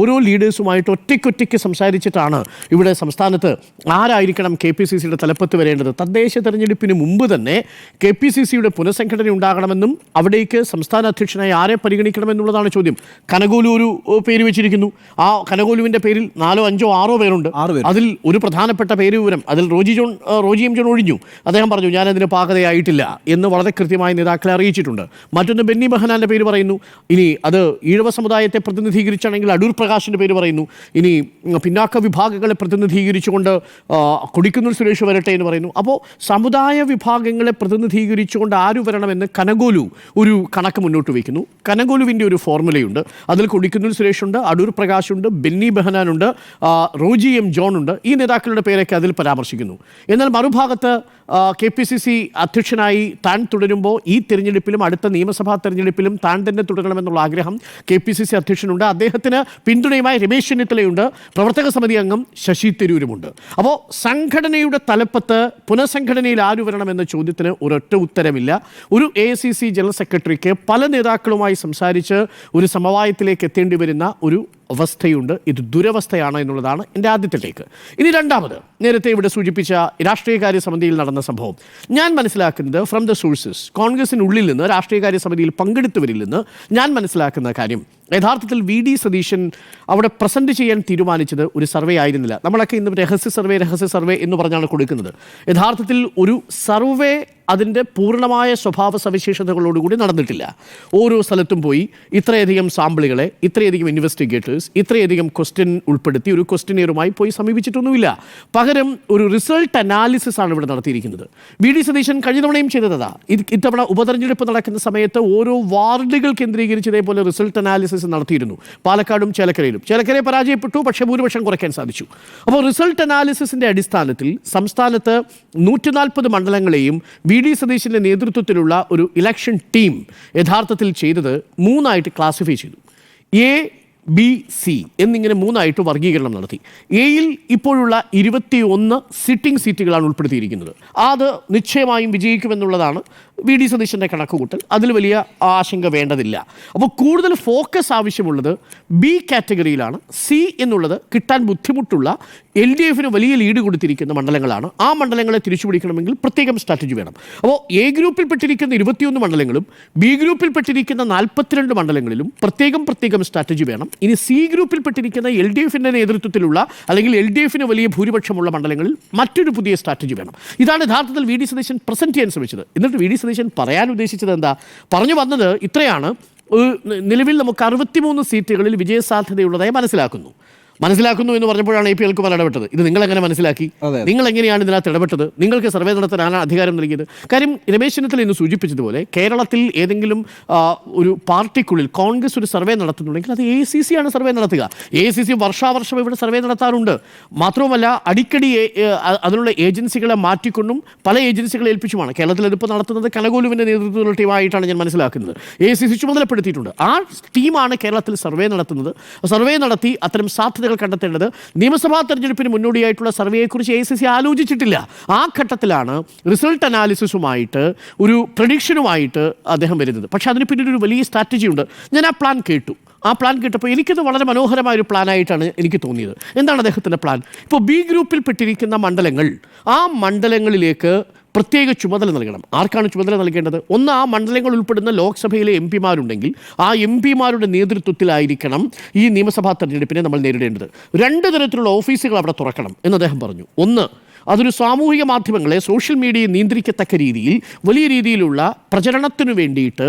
ഓരോ ലീഡേഴ്സുമായിട്ട് ഒറ്റയ്ക്കൊറ്റയ്ക്ക് സംസാരിച്ചിട്ടാണ് ഇവിടെ സംസ്ഥാനത്ത് ആരായിരിക്കണം KPCCയുടെ തലപ്പത്ത് വരേണ്ടത്. തദ്ദേശ തെരഞ്ഞെടുപ്പിന് മുമ്പ് തന്നെ KPCCയുടെ പുനഃസംഘടന ഉണ്ടാകണമെന്നും അവിടേക്ക് സംസ്ഥാന അധ്യക്ഷനായി ആരെ പരിഗണിക്കണമെന്നുള്ളതാണ് ചോദ്യം. കനകോലു ഒരു പേര് വെച്ചിരിക്കുന്നു. ആ കനകോലുവിൻ്റെ പേരിൽ 4, 5, 6 പേരുണ്ട്. അതിൽ ഒരു പ്രധാനപ്പെട്ട പേര് വിവരം, അതിൽ റോജി എം ജോൺ ഒഴിഞ്ഞു. അദ്ദേഹം പറഞ്ഞു ഞാനതിന് പാകതയായിട്ടില്ല എന്ന് വളരെ കൃത്യമായി നേതാക്കളെ അറിയിച്ചിട്ടുണ്ട്. മറ്റൊന്ന് ബെന്നി ബെഹനാൻ്റെ പേര് പറയുന്നു. ഇനി അത് ഈഴവ സമുദായത്തെ പ്രതിനിധീകരിച്ചാണെങ്കിൽ അടൂർ പ്രകാശിൻ്റെ പേര് പറയുന്നു. ഇനി പിന്നാക്ക വിഭാഗങ്ങളെ പ്രതിനിധീകരിച്ചുകൊണ്ട് കൊടിക്കുന്നിൽ സുരേഷ് വരട്ടെ എന്ന് പറയുന്നു. അപ്പോൾ സമുദായ വിഭാഗങ്ങളെ പ്രതിനിധീകരിച്ചുകൊണ്ട് ആര് വരണമെന്ന് കനകോലു ഒരു കണക്ക് മുന്നോട്ട് വയ്ക്കുന്നു. കനകോലുവിൻ്റെ ഒരു ഫോർമുലയുണ്ട്. അതിൽ കൊടിക്കുന്നിൽ സുരേഷുണ്ട്, അടൂർ പ്രകാശുണ്ട്, ബെന്നി ബെഹനാനുണ്ട്, റോജി എം ജോൺ ഉണ്ട്. ഈ നേതാക്കളുടെ പേരൊക്കെ അതിൽ പരാമർശിക്കുന്നു. എന്നാൽ മറുഭാഗത്ത് KPCC അധ്യക്ഷനായി താൻ തുടരുമ്പോൾ ഈ തിരഞ്ഞെടുപ്പിലും അടുത്ത നിയമസഭാ തെരഞ്ഞെടുപ്പിലും താൻ തന്നെ തുടരണമെന്നുള്ള ആഗ്രഹം KPCC അധ്യക്ഷനുണ്ട്. അദ്ദേഹത്തിന് പിന്തുണയുമായി രമേശ് ചെന്നിത്തലയുണ്ട്, പ്രവർത്തക സമിതി അംഗം ശശി തരൂരുമുണ്ട്. അപ്പോൾ സംഘടനയുടെ തലപ്പത്ത് പുനഃസംഘടനയിൽ ആര് വരണമെന്ന ചോദ്യത്തിന് ഒരൊറ്റ ഉത്തരമില്ല. ഒരു ACC ജനറൽ സെക്രട്ടറിക്ക് പല നേതാക്കളുമായി സംസാരിച്ച് ഒരു സമവായത്തിലേക്ക് എത്തേണ്ടി വരുന്ന ഒരു അവസ്ഥയുണ്ട്. ഇത് ദുരവസ്ഥയാണ് എന്നുള്ളതാണ് എൻ്റെ ആദ്യത്തെ ടേക്ക്. ഇനി രണ്ടാമത്, നേരത്തെ ഇവിടെ സൂചിപ്പിച്ച രാഷ്ട്രീയകാര്യ സമിതിയിൽ നടന്ന സംഭവം ഞാൻ മനസ്സിലാക്കുന്നത് ഫ്രം ദ സോഴ്സസ്, കോൺഗ്രസിനുള്ളിൽ നിന്ന്, രാഷ്ട്രീയകാര്യ സമിതിയിൽ പങ്കെടുത്തവരിൽ നിന്ന് ഞാൻ മനസ്സിലാക്കുന്ന കാര്യം, യഥാർത്ഥത്തിൽ VD സതീശൻ അവിടെ പ്രസന്റ് ചെയ്യാൻ തീരുമാനിച്ചത് ഒരു സർവേ ആയിരുന്നില്ല. നമ്മളൊക്കെ ഇന്ന് രഹസ്യ സർവേ എന്ന് പറഞ്ഞാണ് കൊടുക്കുന്നത്. യഥാർത്ഥത്തിൽ ഒരു സർവേ അതിൻ്റെ പൂർണ്ണമായ സ്വഭാവ സവിശേഷതകളോടുകൂടി നടന്നിട്ടില്ല. ഓരോ സ്ഥലത്തും പോയി ഇത്രയധികം സാമ്പിളുകളെ, ഇത്രയധികം ഇൻവെസ്റ്റിഗേറ്റേഴ്സ്, ഇത്രയധികം ക്വസ്റ്റ്യൻ ഉൾപ്പെടുത്തി ഒരു ക്വസ്റ്റ്യനെയറുമായി പോയി സമീപിച്ചിട്ടൊന്നുമില്ല. പകരം ഒരു റിസൾട്ട് അനാലിസിസ് ആണ് ഇവിടെ നടത്തിയിരിക്കുന്നത്. VD സതീശൻ കഴിഞ്ഞ തവണയും ചെയ്തതാ. ഇത്തവണ ഉപതെരഞ്ഞെടുപ്പ് നടക്കുന്ന സമയത്ത് ഓരോ വാർഡുകൾ കേന്ദ്രീകരിച്ച് ഇതേപോലെ റിസൾട്ട് അനാലിസിസ് നടത്തിയിരുന്നു. പാലക്കാടും ചേലക്കരയെ പരാജയപ്പെട്ടു, പക്ഷേ ഭൂരിപക്ഷം കുറയ്ക്കാൻ സാധിച്ചു. അപ്പോൾ റിസൾട്ട് അനാലിസിസിന്റെ അടിസ്ഥാനത്തിൽ സംസ്ഥാനത്ത് 140 മണ്ഡലങ്ങളെയും VD സതീശന്റെ നേതൃത്വത്തിലുള്ള ഒരു ഇലക്ഷൻ ടീം യഥാർത്ഥത്തിൽ ചെയ്തത് 3 ക്ലാസിഫൈ ചെയ്തു. A-B-C എന്നിങ്ങനെ 3 വർഗീകരണം നടത്തി. എയിൽ ഇപ്പോഴുള്ള 21 സിറ്റിംഗ് സീറ്റുകളാണ് ഉൾപ്പെടുത്തിയിരിക്കുന്നത്. അത് നിശ്ചയമായും വിജയിക്കുമെന്നുള്ളതാണ് VD സതീശൻ്റെ കണക്കുകൂട്ടൽ. അതിൽ വലിയ ആശങ്ക വേണ്ടതില്ല. അപ്പോൾ കൂടുതൽ ഫോക്കസ് ആവശ്യമുള്ളത് B കാറ്റഗറിയിലാണ്. C എന്നുള്ളത് കിട്ടാൻ ബുദ്ധിമുട്ടുള്ള LDFന് വലിയ ലീഡ് കൊടുത്തിരിക്കുന്ന മണ്ഡലങ്ങളാണ്. ആ മണ്ഡലങ്ങളെ തിരിച്ചുപിടിക്കണമെങ്കിൽ പ്രത്യേകം സ്ട്രാറ്റജി വേണം. അപ്പോൾ A ഗ്രൂപ്പിൽപ്പെട്ടിരിക്കുന്ന 21 മണ്ഡലങ്ങളും B ഗ്രൂപ്പിൽപ്പെട്ടിരിക്കുന്ന 42 മണ്ഡലങ്ങളിലും പ്രത്യേകം സ്ട്രാറ്റജി വേണം. ഇനി C ഗ്രൂപ്പിൽപ്പെട്ടിരിക്കുന്ന LDFിൻ്റെ നേതൃത്വത്തിലുള്ള അല്ലെങ്കിൽ LDFന് വലിയ ഭൂരിപക്ഷമുള്ള മണ്ഡലങ്ങളിൽ മറ്റൊരു പുതിയ സ്ട്രാറ്റജി വേണം. ഇതാണ് യഥാർത്ഥത്തിൽ VD സതീശൻ പ്രസന്റ് ചെയ്യാൻ ശ്രമിച്ചത്. എന്നിട്ട് VD സതീശൻ പറയാൻ ഉദ്ദേശിച്ചത് എന്താ? പറഞ്ഞു വന്നത് ഇത്രയാണ്: നിലവിൽ നമുക്ക് 63 സീറ്റുകളിൽ വിജയസാധ്യതയുള്ളതായി മനസ്സിലാക്കുന്നു എന്ന് പറഞ്ഞപ്പോഴാണ് AP അനിൽകുമാർ ഇടപെട്ടത്. ഇത് നിങ്ങൾ എങ്ങനെ മനസ്സിലാക്കി? നിങ്ങൾ എങ്ങനെയാണ് ഇതിനകത്ത് ഇടപെട്ടത്? നിങ്ങൾക്ക് സർവേ നടത്താനാണ് അധികാരം നൽകിയത്. കാര്യം രമേശ് ചെന്നിത്തല ഇന്ന് സൂചിപ്പിച്ചതുപോലെ കേരളത്തിൽ ഏതെങ്കിലും ഒരു പാർട്ടിക്കുള്ളിൽ കോൺഗ്രസ് ഒരു സർവേ നടത്തുന്നുണ്ടെങ്കിൽ അത് ACC ആണ് സർവേ നടത്തുക. ACC വർഷാവർഷം ഇവിടെ സർവേ നടത്താറുണ്ട്. മാത്രവുമല്ല അടിക്കടി അതിനുള്ള ഏജൻസികളെ മാറ്റിക്കൊണ്ടും പല ഏജൻസികളെ ഏൽപ്പിച്ചുമാണ്. കേരളത്തിൽ ഇതിപ്പോൾ നടത്തുന്നത് കനകോലുവിൻ്റെ നേതൃത്വത്തിലുള്ള ടീമായിട്ടാണ് ഞാൻ മനസ്സിലാക്കുന്നത്. ACC ചുമതലപ്പെടുത്തിയിട്ടുണ്ട്. ആ ടീമാണ് കേരളത്തിൽ സർവേ നടത്തുന്നത്. സർവേ നടത്തി അത്തരം സാധ്യതകൾ കണ്ടെത്തേണ്ടത്. നിയമസഭാ തെരഞ്ഞെടുപ്പിന് മുന്നോടിയായിട്ടുള്ള സർവേയെക്കുറിച്ച് ACC ആലോചിച്ചിട്ടില്ല. ആ ഘട്ടത്തിലാണ് റിസൾട്ട് അനാലിസിസുമായിട്ട് ഒരു പ്രഡിക്ഷനുമായിട്ട് അദ്ദേഹം വരുന്നത്. പക്ഷേ അതിന് പിന്നീട് ഒരു വലിയ സ്ട്രാറ്റജി ഉണ്ട്. ഞാൻ ആ പ്ലാൻ കേട്ടപ്പോൾ എനിക്കത് വളരെ മനോഹരമായ ഒരു പ്ലാനായിട്ടാണ് എനിക്ക് തോന്നിയത്. എന്താണ് അദ്ദേഹത്തിൻ്റെ പ്ലാൻ? ഇപ്പോൾ B ഗ്രൂപ്പിൽപ്പെട്ടിരിക്കുന്ന മണ്ഡലങ്ങൾ, ആ മണ്ഡലങ്ങളിലേക്ക് പ്രത്യേക ചുമതല നൽകണം. ആർക്കാണ് ചുമതല നൽകേണ്ടത്? ഒന്ന്, ആ മണ്ഡലങ്ങൾ ഉൾപ്പെടുന്ന ലോക്സഭയിലെ MP-മാരുണ്ടെങ്കിൽ ആ MP-മാരുടെ നേതൃത്വത്തിലായിരിക്കണം ഈ നിയമസഭാ തെരഞ്ഞെടുപ്പിനെ നമ്മൾ നേരിടേണ്ടത്. 2 തരത്തിലുള്ള ഓഫീസുകൾ അവിടെ തുറക്കണം എന്ന് അദ്ദേഹം പറഞ്ഞു. ഒന്ന്, അതൊരു സാമൂഹിക മാധ്യമങ്ങളെ, സോഷ്യൽ മീഡിയയെ നിയന്ത്രിക്കത്തക്ക രീതിയിൽ വലിയ രീതിയിലുള്ള പ്രചരണത്തിന് വേണ്ടിയിട്ട്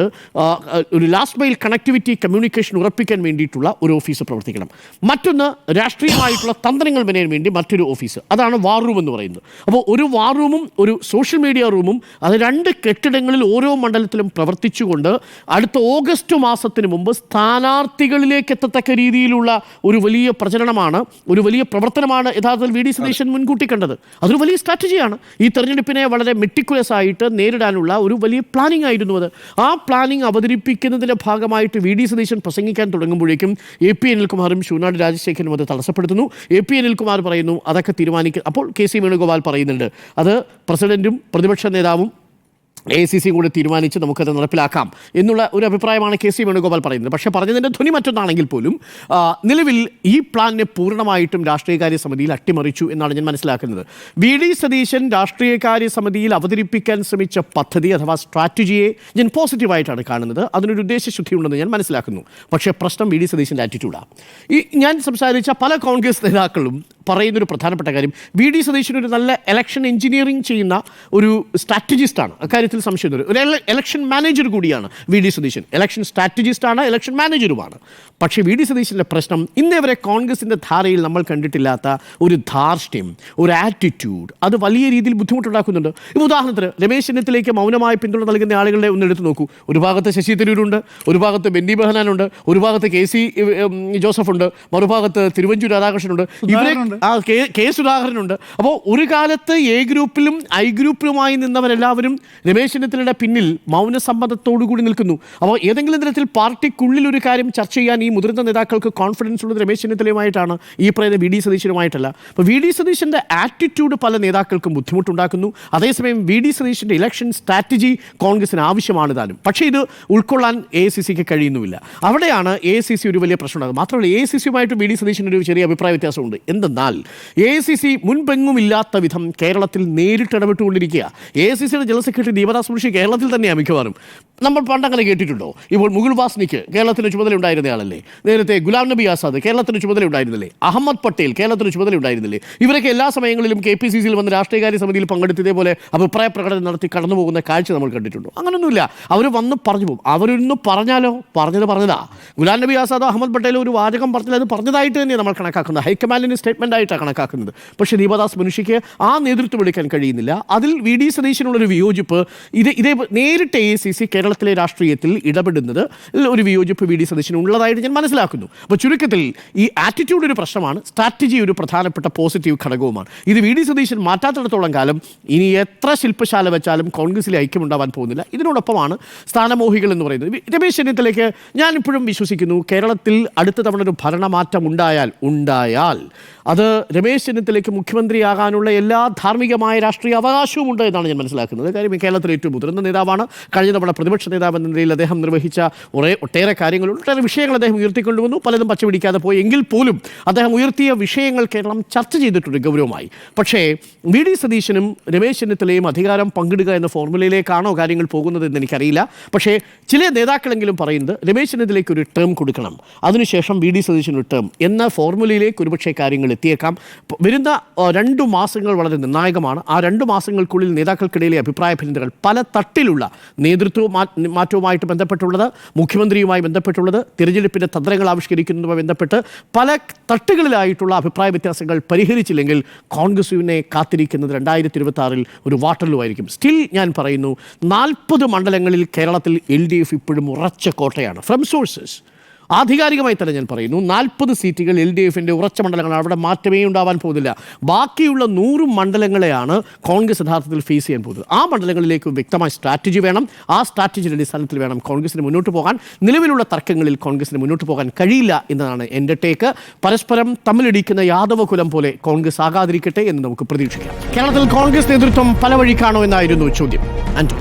ഒരു ലാസ്റ്റ് മൈൽ കണക്ടിവിറ്റി കമ്മ്യൂണിക്കേഷൻ ഉറപ്പിക്കാൻ വേണ്ടിയിട്ടുള്ള ഒരു ഓഫീസ് പ്രവർത്തിക്കണം. മറ്റൊന്ന്, രാഷ്ട്രീയമായിട്ടുള്ള തന്ത്രങ്ങൾ മെനയാൻ വേണ്ടി മറ്റൊരു ഓഫീസ്. അതാണ് വാർ റൂം എന്ന് പറയുന്നത്. അപ്പോൾ ഒരു വാർ റൂമും ഒരു സോഷ്യൽ മീഡിയ റൂമും, അത് 2 കെട്ടിടങ്ങളിൽ ഓരോ മണ്ഡലത്തിലും പ്രവർത്തിച്ചുകൊണ്ട് അടുത്ത ഓഗസ്റ്റ് മാസത്തിന് മുമ്പ് സ്ഥാനാർത്ഥികളിലേക്ക് എത്തത്തക്ക രീതിയിലുള്ള ഒരു വലിയ പ്രചരണമാണ്, ഒരു വലിയ പ്രവർത്തനമാണ് യഥാർത്ഥത്തിൽ VD സതീശൻ മുൻകൂട്ടി കണ്ടത്. അതൊരു വലിയ സ്ട്രാറ്റജിയാണ്. ഈ തെരഞ്ഞെടുപ്പിനെ വളരെ മെറ്റിക്കുലസ് ആയിട്ട് നേരിടാനുള്ള ഒരു വലിയ പ്ലാനിംഗ് ആയിരുന്നു അത്. ആ പ്ലാനിംഗ് അവതരിപ്പിക്കുന്നതിൻ്റെ ഭാഗമായിട്ട് VD സതീശൻ പ്രസംഗിക്കാൻ തുടങ്ങുമ്പോഴേക്കും AP അനിൽകുമാറും ശൂനാട് രാജശേഖരനും അത് തടസ്സപ്പെടുത്തുന്നു. AP അനിൽകുമാർ പറയുന്നു അതൊക്കെ തീരുമാനിക്കും. അപ്പോൾ KC വേണുഗോപാൽ പറയുന്നുണ്ട് അത് പ്രസിഡന്റും പ്രതിപക്ഷ നേതാവും ACC കൂടെ തീരുമാനിച്ച് നമുക്കത് നടപ്പിലാക്കാം എന്നുള്ള ഒരു അഭിപ്രായമാണ് KC വേണുഗോപാൽ പറയുന്നത്. പക്ഷേ പറഞ്ഞതിൻ്റെ ധ്വനി മറ്റൊന്നാണെങ്കിൽ പോലും നിലവിൽ ഈ പ്ലാനിനെ പൂർണ്ണമായിട്ടും രാഷ്ട്രീയകാര്യ സമിതിയിൽ അട്ടിമറിച്ചു എന്നാണ് ഞാൻ മനസ്സിലാക്കുന്നത്. VD സതീശൻ രാഷ്ട്രീയകാര്യ സമിതിയിൽ അവതരിപ്പിക്കാൻ ശ്രമിച്ച പദ്ധതി അഥവാ സ്ട്രാറ്റജിയെ ഞാൻ പോസിറ്റീവായിട്ടാണ് കാണുന്നത്. അതിനൊരു ഉദ്ദേശശുദ്ധിയുണ്ടെന്ന് ഞാൻ മനസ്സിലാക്കുന്നു. പക്ഷേ പ്രശ്നം VD സതീശൻ്റെ ആറ്റിറ്റ്യൂഡാണ്. ഞാൻ സംസാരിച്ച പല കോൺഗ്രസ് നേതാക്കളും പറയുന്നൊരു പ്രധാനപ്പെട്ട കാര്യം, VD സതീശൻ ഒരു നല്ല ഇലക്ഷൻ എഞ്ചിനീയറിംഗ് ചെയ്യുന്ന ഒരു സ്ട്രാറ്റജിസ്റ്റാണ്. അക്കാര്യത്തിൽ സംശയമൊന്നും. ഒരു ഇലക്ഷൻ മാനേജർ കൂടിയാണ് VD സതീശൻ. ഇലക്ഷൻ സ്ട്രാറ്റജിസ്റ്റാണ്, ഇലക്ഷൻ മാനേജറുമാണ്. പക്ഷേ VD സതീശൻ്റെ പ്രശ്നം ഇന്നേ വരെ കോൺഗ്രസിൻ്റെ ധാരയിൽ നമ്മൾ കണ്ടിട്ടില്ലാത്ത ഒരു ധാർഷ്ട്യം, ഒരു ആറ്റിറ്റ്യൂഡ്, അത് വലിയ രീതിയിൽ ബുദ്ധിമുട്ടുണ്ടാക്കുന്നുണ്ട്. ഇപ്പോൾ ഉദാഹരണത്തിന് രമേശ് ചെന്നിത്തലയ്ക്ക് മൗനമായി പിന്തുണ നൽകുന്ന ആളുകളെ ഒന്ന് എടുത്തു നോക്കൂ. ഒരു ഭാഗത്ത് ശശി തരൂരുണ്ട്, ഒരു ഭാഗത്ത് ബെന്നി ബെഹനാനുണ്ട്, ഒരു ഭാഗത്ത് KC ജോസഫ് ഉണ്ട്, മറുഭാഗത്ത് തിരുവഞ്ചൂർ രാധാകൃഷ്ണനുണ്ട്. കെ സുധാകരനുണ്ട്. അപ്പോൾ ഒരു കാലത്ത് എ ഗ്രൂപ്പിലും ഐ ഗ്രൂപ്പിലുമായി നിന്നവരെല്ലാവരും രമേശ് ചെന്നിത്തലയുടെ പിന്നിൽ മൗനസമ്മതത്തോടു കൂടി നിൽക്കുന്നു. അപ്പോൾ ഏതെങ്കിലും തരത്തിൽ പാർട്ടിക്കുള്ളിൽ ഒരു കാര്യം ചർച്ച ചെയ്യാൻ ഈ മുതിർന്ന നേതാക്കൾക്ക് കോൺഫിഡൻസ് ഉള്ളത് രമേശ് ചെന്നിത്തലയുമായിട്ടാണ്, ഈ പറയുന്ന വി ഡി സതീശനുമായിട്ടല്ല. അപ്പോൾ വി ഡി സതീശൻ്റെ ആറ്റിറ്റ്യൂഡ് പല നേതാക്കൾക്കും ബുദ്ധിമുട്ടുണ്ടാക്കുന്നു. അതേസമയം വി ഡി സതീശൻ്റെ ഇലക്ഷൻ സ്ട്രാറ്റജി കോൺഗ്രസിന് ആവശ്യമാണ് താനും. പക്ഷേ ഇത് ഉൾക്കൊള്ളാൻ AICCക്ക് കഴിയുന്നുമില്ല. അവിടെയാണ് AICC ഒരു വലിയ പ്രശ്നമുണ്ടാകുന്നത്. മാത്രമല്ല AICCയുമായിട്ട് വി ഡി സതീശന് ഒരു ചെറിയ അഭിപ്രായ വ്യത്യാസമുണ്ട്. എന്തെന്നാൽ AICC മുൻപെങ്ങുമില്ലാത്ത വിധം കേരളത്തിൽ നേരിട്ട് ഇടപെട്ടുകൊണ്ടിരിക്കുക. AICCയുടെ ജനറൽ സെക്രട്ടറി ദീപദാസ് മുൻഷി കേരളത്തിൽ തന്നെയാണ് മിക്കവാറും. നമ്മൾ പണ്ടങ്ങനെ കേട്ടിട്ടുണ്ടോ? ഇപ്പോൾ മുകുൾ വാസ്നിക്ക് കേരളത്തിന് ചുമതല ഉണ്ടായിരുന്നയാളല്ലേ. നേരത്തെ ഗുലാം നബി ആസാദ് കേരളത്തിന് ചുമതല ഉണ്ടായിരുന്നില്ലേ. അഹമ്മദ് പട്ടേൽ കേരളത്തിന് ചുമതല ഉണ്ടായിരുന്നില്ലേ. ഇവരൊക്കെ എല്ലാ സമയങ്ങളിലും KPCCയിൽ വന്ന് രാഷ്ട്രീയകാര്യ സമിതിയിൽ പങ്കെടുത്ത് ഇതേപോലെ അഭിപ്രായ പ്രകടനം നടത്തി കടന്നു പോകുന്ന കാഴ്ച നമ്മൾ കണ്ടിട്ടുണ്ടോ? അങ്ങനൊന്നുമില്ല. അവർ വന്ന് പറഞ്ഞു പോകും. അവരൊന്ന് പറഞ്ഞാലോ പറഞ്ഞതാ. ഗുലാം നബി ആസാദോ അഹമ്മദ് പട്ടേലോ ഒരു വാചകം പറഞ്ഞാൽ അത് പറഞ്ഞതായിട്ട് തന്നെയാണ് നമ്മൾ കണക്കാക്കുന്നത്. ഹൈക്കമാൻഡിൻ്റെ സ്റ്റേറ്റ്മെൻ്റ് ആയിട്ടാണ് കണക്കാക്കുന്നത്. പക്ഷേ ദീപദാസ് മുൻഷിക്ക് ആ നേതൃത്വം എടുക്കാൻ കഴിയുന്നില്ല. അതിൽ വി ഡി സതീശനുള്ളൊരു വിയോജിപ്പ്, ഇതേ നേരിട്ട് AICC കേരളത്തിലെ രാഷ്ട്രീയത്തിൽ ഇടപെടുന്നത് ഒരു വിയോജിപ്പ് വി ഡി സതീശന് ഉള്ളതായിട്ട് ഞാൻ മനസ്സിലാക്കുന്നു. അപ്പോൾ ചുരുക്കത്തിൽ ഈ ആറ്റിറ്റ്യൂഡ് ഒരു പ്രശ്നമാണ്, സ്ട്രാറ്റജി ഒരു പ്രധാനപ്പെട്ട പോസിറ്റീവ് ഘടകവുമാണ്. ഇത് വി ഡി സതീശൻ മാറ്റാത്തിടത്തോളം കാലം ഇനി എത്ര ശില്പശാല വെച്ചാലും കോൺഗ്രസിലെ ഐക്യമുണ്ടാവാൻ പോകുന്നില്ല. ഇതിനോടൊപ്പമാണ് സ്ഥാനമോഹികൾ എന്ന് പറയുന്നത്. രമേശ് ചെന്നിത്തലയ്ക്ക് ഞാനിപ്പോഴും വിശ്വസിക്കുന്നു, കേരളത്തിൽ അടുത്ത തവണ ഒരു ഭരണമാറ്റം ഉണ്ടായാൽ അത് രമേശ് ചെന്നിത്തലയ്ക്ക് മുഖ്യമന്ത്രിയാകാനുള്ള എല്ലാ ധാർമ്മികമായ രാഷ്ട്രീയ അവകാശവും ഉണ്ട് എന്നാണ് ഞാൻ മനസ്സിലാക്കുന്നത്. കാര്യം കേരളത്തിലെ ഏറ്റവും മുതിർന്ന നേതാവാണ്. കഴിഞ്ഞ തവണ പ്രതിപക്ഷ നേതാവ് എന്ന നിലയിൽ അദ്ദേഹം നിർവഹിച്ച ഒട്ടേറെ കാര്യങ്ങളുണ്ട്, ഒട്ടേറെ വിഷയങ്ങൾ അദ്ദേഹം ഉയർത്തിക്കൊണ്ടുവന്നു. പലതും പച്ചപിടിക്കാതെ പോയി. എങ്കിൽ പോലും അദ്ദേഹം ഉയർത്തിയ വിഷയങ്ങൾ കേരളം ചർച്ച ചെയ്തിട്ടുണ്ട് ഗൗരവമായി. പക്ഷേ വി ഡി സതീശനും രമേശ് ചെന്നിത്തലയും അധികാരം പങ്കിടുക എന്ന ഫോർമുലയിലേക്കാണോ കാര്യങ്ങൾ പോകുന്നതെന്ന് എനിക്കറിയില്ല. പക്ഷേ ചില നേതാക്കളെങ്കിലും പറയുന്നത് രമേശ് ചെന്നിത്തലയ്ക്ക് ഒരു ടേം കൊടുക്കണം, അതിനുശേഷം വി ഡി സതീശന് ഒരു ടേം എന്ന ഫോർമുലയിലേക്ക് ഒരുപക്ഷെ കാര്യങ്ങൾ എത്തിയേക്കാം. വരുന്ന 2 മാസങ്ങൾ വളരെ നിർണായകമാണ്. ആ 2 മാസങ്ങൾക്കുള്ളിൽ നേതാക്കൾക്കിടയിലെ അഭിപ്രായ ഭിന്നതകൾ പല തട്ടിലുള്ള നേതൃത്വ മാറ്റവുമായിട്ട് ബന്ധപ്പെട്ടുള്ളത്, മുഖ്യമന്ത്രിയുമായി ബന്ധപ്പെട്ടുള്ളത്, തിരഞ്ഞെടുപ്പിൻ്റെ തന്ത്രങ്ങൾ ആവിഷ്കരിക്കുന്നതുമായി ബന്ധപ്പെട്ട് പല തട്ടുകളിലായിട്ടുള്ള അഭിപ്രായ വ്യത്യാസങ്ങൾ പരിഹരിച്ചില്ലെങ്കിൽ കോൺഗ്രസിനെ കാത്തിരിക്കുന്നത് 2026 ഒരു വാട്ടർലൂ ആയിരിക്കും. സ്റ്റിൽ ഞാൻ പറയുന്നു, 40 മണ്ഡലങ്ങളിൽ കേരളത്തിൽ LDF ഇപ്പോഴും ഉറച്ച കോട്ടയാണ്. ഫ്രം സോഴ്സസ് ആധികാരികമായി തന്നെ ഞാൻ പറയുന്നു, 40 സീറ്റുകൾ LDFിൻ്റെ ഉറച്ച മണ്ഡലങ്ങളാണ്. അവിടെ മാറ്റമേ ഉണ്ടാവാൻ പോകുന്നില്ല. ബാക്കിയുള്ള 100 മണ്ഡലങ്ങളെയാണ് കോൺഗ്രസ് യഥാർത്ഥത്തിൽ ഫേസ് ചെയ്യാൻ പോകുന്നത്. ആ മണ്ഡലങ്ങളിലേക്ക് വ്യക്തമായ സ്ട്രാറ്റജി വേണം. ആ സ്ട്രാറ്റജിയുടെ അടിസ്ഥാനത്തിൽ വേണം കോൺഗ്രസിന് മുന്നോട്ട് പോകാൻ. നിലവിലുള്ള തർക്കങ്ങളിൽ കോൺഗ്രസിന് മുന്നോട്ട് പോകാൻ കഴിയില്ല എന്നതാണ് എൻ്റെ ടേക്ക്. പരസ്പരം തമ്മിലിടിക്കുന്ന യാദവ കുലം പോലെ കോൺഗ്രസ് ആകാതിരിക്കട്ടെ എന്ന് നമുക്ക് പ്രതീക്ഷിക്കാം. കേരളത്തിൽ കോൺഗ്രസ് നേതൃത്വം പല വഴിക്കാണോ എന്നായിരുന്നു ചോദ്യം. ആന്റോ,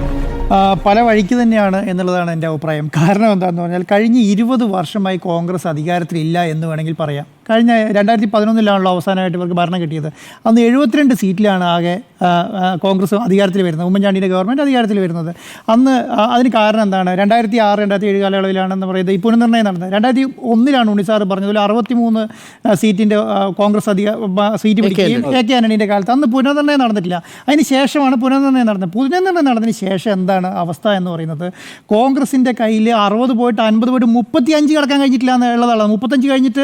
പല വഴിക്ക് തന്നെയാണ് എന്നുള്ളതാണ് എൻ്റെ അഭിപ്രായം. കാരണം എന്താണെന്ന് പറഞ്ഞാൽ കഴിഞ്ഞ 20 വർഷമായി കോൺഗ്രസ് അധികാരത്തിലില്ല എന്ന് വേണമെങ്കിൽ പറയാം. കഴിഞ്ഞ 2011 അവസാനമായിട്ട് ഇവർക്ക് ഭരണം കിട്ടിയത്. അന്ന് 72 സീറ്റിലാണ് ആകെ കോൺഗ്രസ് അധികാരത്തിൽ വരുന്നത്, ഉമ്മൻചാണ്ടിയുടെ ഗവൺമെൻറ് അധികാരത്തിൽ വരുന്നത്. അന്ന് അതിന് കാരണം എന്താണ്? 2006, 2007 കാലയളവിലാണെന്ന് പറയുന്നത് ഈ പുനർനിർണ്ണയം നടന്നത്. 2001 ഉണ്ണിസാറ് പറഞ്ഞതുപോലെ 63 സീറ്റിൻ്റെ കോൺഗ്രസ് സീറ്റ് പിടിക്കുകയും AK ആന്റണിയുടെ കാലത്ത് അന്ന് പുനർനിർണ്ണയം നടന്നിട്ടില്ല. അതിന് ശേഷമാണ് പുനർനിർണ്ണയം നടന്നത്. പുനർനിർണ്ണയം നടന്നതിന് ശേഷം എന്താണ് അവസ്ഥ എന്ന് പറയുന്നത്? കോൺഗ്രസിൻ്റെ കയ്യിൽ 60 പോയിട്ട് 50 പോയിട്ട് 35 കടക്കാൻ കഴിഞ്ഞിട്ടില്ല എന്നുള്ളതാണ്. 35 കഴിഞ്ഞിട്ട്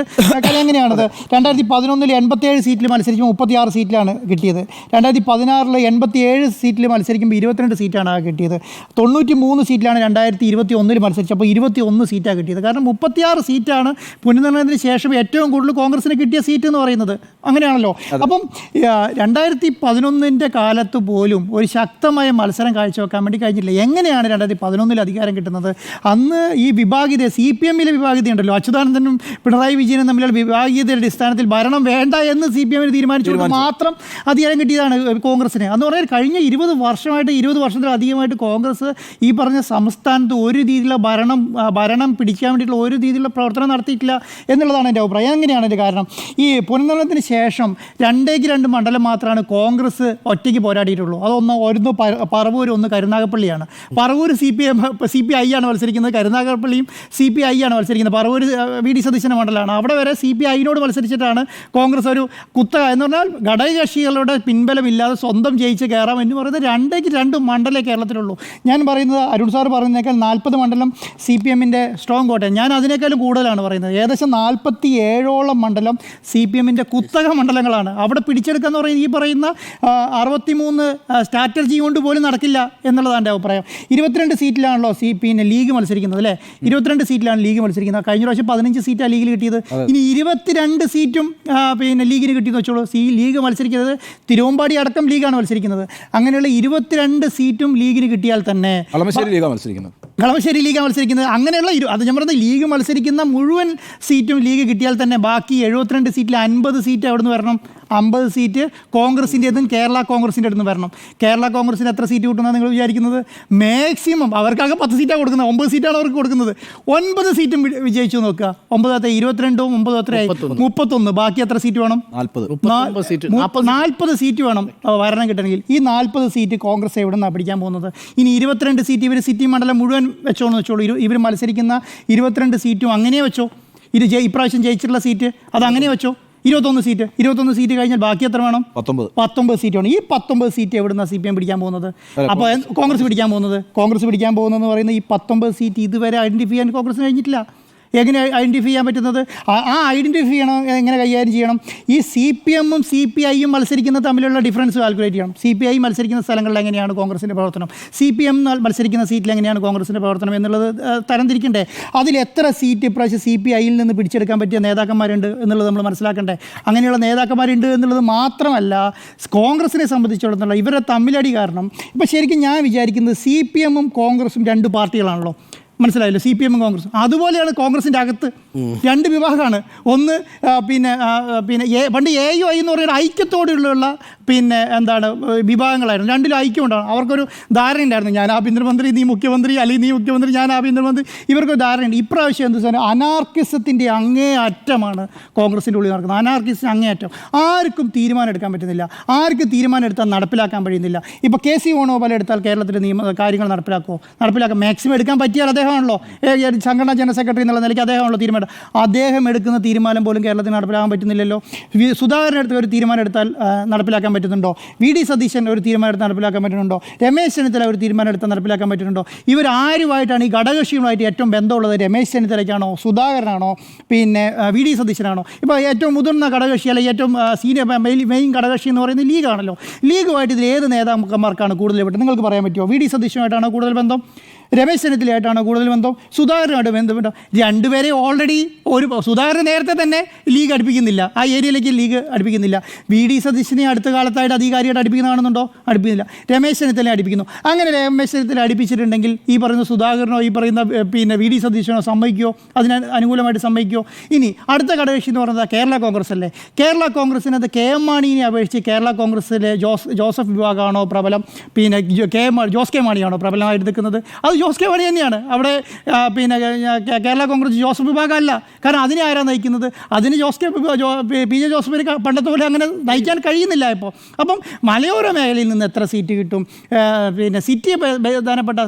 എങ്ങനെയാണത്? 2011 87 സീറ്റിൽ മത്സരിക്കുമ്പോൾ 36 സീറ്റിലാണ് കിട്ടിയത്. 2016 87 സീറ്റിൽ മത്സരിക്കുമ്പോൾ 22 സീറ്റാണ് കിട്ടിയത്. 93 സീറ്റിലാണ് 2021 മത്സരിച്ചപ്പോൾ 21 സീറ്റാണ് കിട്ടിയത്. കാരണം 36 സീറ്റാണ് പുനർനിർണ്ണയത്തിന് ശേഷം ഏറ്റവും കൂടുതൽ കോൺഗ്രസിന് കിട്ടിയ സീറ്റ് എന്ന് പറയുന്നത്. അങ്ങനെയാണല്ലോ. അപ്പം 2011 കാലത്ത് പോലും ഒരു ശക്തമായ മത്സരം കാഴ്ചവെക്കാൻ വേണ്ടി കഴിഞ്ഞില്ല. എങ്ങനെയാണ് 2011 അധികാരം കിട്ടുന്നത്? അന്ന് ഈ വിഭാഗീയത, CPM-ലെ വിഭാഗീയത ഉണ്ടല്ലോ, അച്യുതാനന്ദനും പിണറായി വിജയനും തമ്മിലുള്ള വിഭാഗീയതയുടെ അടിസ്ഥാനത്തിൽ ഭരണം വേണ്ട എന്ന് CPM-ന് തീരുമാനിച്ചുകൊണ്ട് മാത്രം അധികാരം കിട്ടിയതാണ് കോൺഗ്രസിന്. എന്ന് പറഞ്ഞാൽ കഴിഞ്ഞ 20 വർഷമായിട്ട് 20 വർഷത്തിലധികമായിട്ട് കോൺഗ്രസ് ഈ പറഞ്ഞ സംസ്ഥാനത്ത് ഒരു രീതിയിലുള്ള ഭരണം പിടിക്കാൻ വേണ്ടിയിട്ടുള്ള ഒരു രീതിയിലുള്ള പ്രവർത്തനം നടത്തിയിട്ടില്ല എന്നുള്ളതാണ് എൻ്റെ അഭിപ്രായം. അങ്ങനെയാണ് എൻ്റെ കാരണം. ഈ പുനർനിർണ്ണയത്തിന് ശേഷം 2 മണ്ഡലം മാത്രമാണ് കോൺഗ്രസ് ഒറ്റയ്ക്ക് പോരാടിയിട്ടുള്ളൂ. ഒന്ന് പറവൂർ, ഒന്ന് കരുനാഗപ്പള്ളിയാണ്. പറവൂർ CPI ആണ് മത്സരിക്കുന്നത്, കരുനാഗപ്പള്ളിയും CPI ആണ് മത്സരിക്കുന്നത്. പറവൂർ വി ഡി സതീശൻ്റെ മണ്ഡലമാണ്. അവിടെ വരെ CPI-നോട് മത്സരിച്ചിട്ടാണ് കോൺഗ്രസ് ഒരു കുത്തക എന്ന് പറഞ്ഞാൽ ഘടകകക്ഷികളുടെ പിൻബലമില്ലാതെ സ്വന്തം ജയിച്ച് കയറാം എന്ന് പറയുന്നത് 2 മണ്ഡലമേ കേരളത്തിലുള്ളൂ. ഞാൻ പറയുന്നത് അരുൺ സാർ പറയുന്നതിനേക്കാൾ 40 മണ്ഡലം CPM-ൻ്റെ സ്ട്രോങ് കോട്ടയം. ഞാൻ അതിനേക്കാളും കൂടുതലാണ് പറയുന്നത്. ഏകദേശം 47ഓളം മണ്ഡലം CPM-ൻ്റെ കുത്തക മണ്ഡലങ്ങളാണ്. അവിടെ പിടിച്ചെടുക്കുക എന്ന് പറയുന്നത് ഈ പറയുന്ന 63 സ്ട്രാറ്റജി കൊണ്ട് പോലും നടക്കില്ല എന്നുള്ളതാണ് എൻ്റെ അഭിപ്രായം. 22 സീറ്റിലാണല്ലോ ലീഗ് മത്സരിക്കുന്നത് അല്ലേ? 22 സീറ്റിലാണ് ലീഗ് മത്സരിക്കുന്നത്. കഴിഞ്ഞ പ്രാവശ്യം 15 സീറ്റാണ് ലീഗിൽ കിട്ടിയത്. ഇനി 22 സീറ്റും പിന്നെ ലീഗിന് കിട്ടിയെന്ന് വെച്ചോളൂ. ലീഗ് മത്സരിക്കുന്നത് തിരുവമ്പാടി അടക്കം ലീഗാണ് മത്സരിക്കുന്നത്. അങ്ങനെയുള്ള 22 സീറ്റും ലീഗിന് കിട്ടിയാൽ തന്നെ കളമശ്ശേരി ലീഗാണ് മത്സരിക്കുന്നത്. കളമശ്ശേരി ലീഗാണ് മത്സരിക്കുന്നത്. അങ്ങനെയുള്ള അത് ഞാൻ പറയുന്നത് ലീഗ് മത്സരിക്കുന്ന മുഴുവൻ സീറ്റും ലീഗ് കിട്ടിയാൽ തന്നെ ബാക്കി 72 സീറ്റിൽ 50 സീറ്റ് എവിടെ നിന്ന് വരണം? 50 സീറ്റ് കോൺഗ്രസിൻ്റെതും കേരള കോൺഗ്രസിൻ്റെ അടുത്ത് വരണം. കേരള കോൺഗ്രസിന് എത്ര സീറ്റ് കിട്ടുമെന്നാണ് നിങ്ങൾ വിചാരിക്കുന്നത്? മാക്സിമം അവർക്കാകെ 10 സീറ്റാണ് കൊടുക്കുന്നത്. 9 സീറ്റാണ് അവർക്ക് കൊടുക്കുന്നത്. 9 സീറ്റും വിജയിച്ചു നോക്കുക. 9 22 9 എത്രയായി? 31. ബാക്കി എത്ര സീറ്റ് വേണം? 40 സീറ്റ് വേണം ഭരണം കിട്ടണമെങ്കിൽ. ഈ 40 സീറ്റ് കോൺഗ്രസ് എവിടെ നിന്നാണ് പിടിക്കാൻ പോകുന്നത്? ഇനി 22 സീറ്റ് ഇവർ സിറ്റി മണ്ഡലം മുഴുവൻ വെച്ചോന്ന് വെച്ചോളൂ. ഇവർ മത്സരിക്കുന്ന 22 സീറ്റും അങ്ങനെ വെച്ചോ. ഇപ്രാവശ്യം ജയിച്ചിട്ടുള്ള സീറ്റ് അത് അങ്ങനെ വെച്ചോ. 21 സീറ്റ് കഴിഞ്ഞാൽ ബാക്കി എത്ര വേണം? 19 സീറ്റ് വേണം. ഈ 19 സീറ്റ് എവിടുന്ന CPM പിടിക്കാൻ പോകുന്നത്? അപ്പോൾ കോൺഗ്രസ് പിടിക്കാൻ പോകുന്നതെന്ന് പറയുന്നത് ഈ 19 സീറ്റ് ഇതുവരെ ഐഡൻറ്റിഫൈ ചെയ്യാൻ കോൺഗ്രസിന് കഴിഞ്ഞിട്ടില്ല. എങ്ങനെ ഐഡൻറ്റിഫൈ ചെയ്യാൻ പറ്റുന്നത്? ആ ഐഡൻറ്റിഫൈ ചെയ്യണം, എങ്ങനെ കൈകാര്യം ചെയ്യണം? ഈ CPM ഉം CPI-യും മത്സരിക്കുന്ന തമ്മിലുള്ള ഡിഫറൻസ് കാൽക്കുലേറ്റ് ചെയ്യണം. CPI മത്സരിക്കുന്ന സ്ഥലങ്ങളിൽ എങ്ങനെയാണ് കോൺഗ്രസിൻ്റെ പ്രവർത്തനം, CPM മത്സരിക്കുന്ന സീറ്റിൽ എങ്ങനെയാണ് കോൺഗ്രസിൻ്റെ പ്രവർത്തനം എന്നുള്ളത് തരംതിരിക്കണ്ടേ? അതിൽ എത്ര സീറ്റ് ഇപ്രാവശ്യം CPI-യിൽ നിന്ന് പിടിച്ചെടുക്കാൻ പറ്റിയ നേതാക്കന്മാരുണ്ട് എന്നുള്ളത് നമ്മൾ മനസ്സിലാക്കണ്ടേ? അങ്ങനെയുള്ള നേതാക്കന്മാരുണ്ട് എന്നുള്ളത് മാത്രമല്ല, കോൺഗ്രസിനെ സംബന്ധിച്ചിടത്തോളം ഇവരുടെ തമ്മിലടി കാരണം ഇപ്പോൾ ശരിക്കും ഞാൻ വിചാരിക്കുന്നത് CPM ഉം കോൺഗ്രസും 2 പാർട്ടികളാണല്ലോ. മനസ്സിലായല്ലോ? CPM ഉം കോൺഗ്രസും അതുപോലെയാണ്. കോൺഗ്രസിൻ്റെ അകത്ത് 2 വിഭാഗമാണ്. ഒന്ന് പിന്നെ പണ്ട് AUI എന്ന് പറയുന്ന ഐക്യത്തോടുള്ള വിഭാഗങ്ങളായിരുന്നു. 2 ഐക്യം ഉണ്ടാണ്. അവർക്കൊരു ധാരണ ഉണ്ടായിരുന്നു, ഞാൻ ആഭ്യന്തരമന്ത്രി നീ മുഖ്യമന്ത്രി, അല്ലെങ്കിൽ നീ മുഖ്യമന്ത്രി ഞാൻ ആഭ്യന്തരമന്ത്രി. ഇവർക്കൊരു ധാരണയുണ്ട്. ഇപ്രാവശ്യം എന്ത് വെച്ചാൽ അനാർക്കിസത്തിൻ്റെ അങ്ങേ അറ്റമാണ് കോൺഗ്രസിൻ്റെ ഉള്ളിൽ നടക്കുന്നത്. അനാർക്കിസത്തിന് അങ്ങേ അറ്റം. ആർക്കും തീരുമാനം എടുക്കാൻ പറ്റുന്നില്ല. ആർക്കും തീരുമാനം എടുത്താൽ നടപ്പിലാക്കാൻ കഴിയുന്നില്ല. ഇപ്പോൾ KC വേണുഗോപാൽ എടുത്താൽ കേരളത്തിലെ കാര്യങ്ങൾ നടപ്പിലാക്കാൻ മാക്സിമം എടുക്കാൻ പറ്റിയാൽ അദ്ദേഹമാണല്ലോ സംഘടനാ ജനറൽ സെക്രട്ടറി എന്നുള്ള നിലയ്ക്ക് അദ്ദേഹമാണല്ലോ തീരുമാനം. അദ്ദേഹം എടുക്കുന്ന തീരുമാനം പോലും കേരളത്തിന് നടപ്പിലാക്കാൻ പറ്റുന്നില്ലല്ലോ. സുധാകരൻ എടുത്ത ഒരു തീരുമാനം എടുത്താൽ നടപ്പിലാക്കാൻ പറ്റുന്നുണ്ടോ? VD സതീശൻ ഒരു തീരുമാനം എടുത്ത് നടപ്പിലാക്കാൻ പറ്റുന്നുണ്ടോ? രമേശ് ചെന്നിത്തല ഒരു തീരുമാനം എടുത്ത് നടപ്പിലാക്കാൻ പറ്റുന്നുണ്ടോ? ഇവരാരുമായിട്ടാണ് ഈ ഘടകകക്ഷികളുമായിട്ട് ഏറ്റവും ബന്ധമുള്ളത്? രമേശ് ചെന്നിത്തലയ്ക്കാണോ, സുധാകരനാണോ, VD സതീശനാണോ? ഇപ്പോൾ ഏറ്റവും മുതിർന്ന ഘടകകക്ഷി അല്ലെങ്കിൽ ഏറ്റവും സീനിയർ മെയിൻ ഘടകകക്ഷി എന്ന് പറയുന്നത് ലീഗാണല്ലോ. ലീഗുമായിട്ട് ഇതിൽ ഏത് നേതാക്കന്മാർക്കാണ് കൂടുതൽ ബന്ധം? നിങ്ങൾക്ക് പറയാൻ പറ്റുമോ? VD സതീശനുമായിട്ടാണോ കൂടുതൽ ബന്ധം? രമേശ് ചെന്നിത്തലയായിട്ടാണോ കൂടുതൽ ബന്ധം? സുധാകരനായിട്ട് ബന്ധപ്പെട്ടോ? 2 പേരെ ഓൾറെഡി സുധാകരൻ നേരത്തെ തന്നെ ലീഗ് അടുപ്പിക്കുന്നില്ല, ആ ഏരിയയിലേക്ക് ലീഗ് അടുപ്പിക്കുന്നില്ല. VD സതീശനെ അടുത്ത കാലത്തായിട്ട് അധികാരിയായിട്ട് അടുപ്പിക്കുന്ന കാണുന്നുണ്ടോ? അടുപ്പിക്കുന്നില്ല. രമേശ് ചെന്നിത്തല അടുപ്പിക്കുന്നു. അങ്ങനെ രമേശ് ചെന്നിത്തല അടുപ്പിച്ചിട്ടുണ്ടെങ്കിൽ ഈ പറയുന്ന സുധാകരനോ ഈ പറയുന്ന VD സതീശനോ സമ്മതിക്കുമോ? അതിന് അനുകൂലമായിട്ട് സമ്മതിക്കുമോ? ഇനി അടുത്ത ഘടകകക്ഷി എന്ന് പറയുന്നത് കേരള കോൺഗ്രസ് അല്ലേ. കേരള കോൺഗ്രസിനകത്ത് KM മാണിയെ അപേക്ഷിച്ച് കേരള കോൺഗ്രസ്സിലെ ജോസഫ് വിഭാഗമാണോ പ്രബലം? ജോസ് കെ മാണിയാണോ പ്രബലമായിട്ട് നിൽക്കുന്നത്? അത് ജോസ് കെ മാണി തന്നെയാണ്. അവിടെ കേരള കോൺഗ്രസ് ജോസഫ് വിഭാഗമല്ല. കാരണം അതിനെ ആരാണ് നയിക്കുന്നത്? അതിന് PJ ജോസഫിന് പണ്ടത്തെ പോലെ അങ്ങനെ നയിക്കാൻ കഴിയുന്നില്ല ഇപ്പോൾ. അപ്പം മലയോര മേഖലയിൽ നിന്ന് എത്ര സീറ്റ് കിട്ടും? സിറ്റി പ്രധാനപ്പെട്ട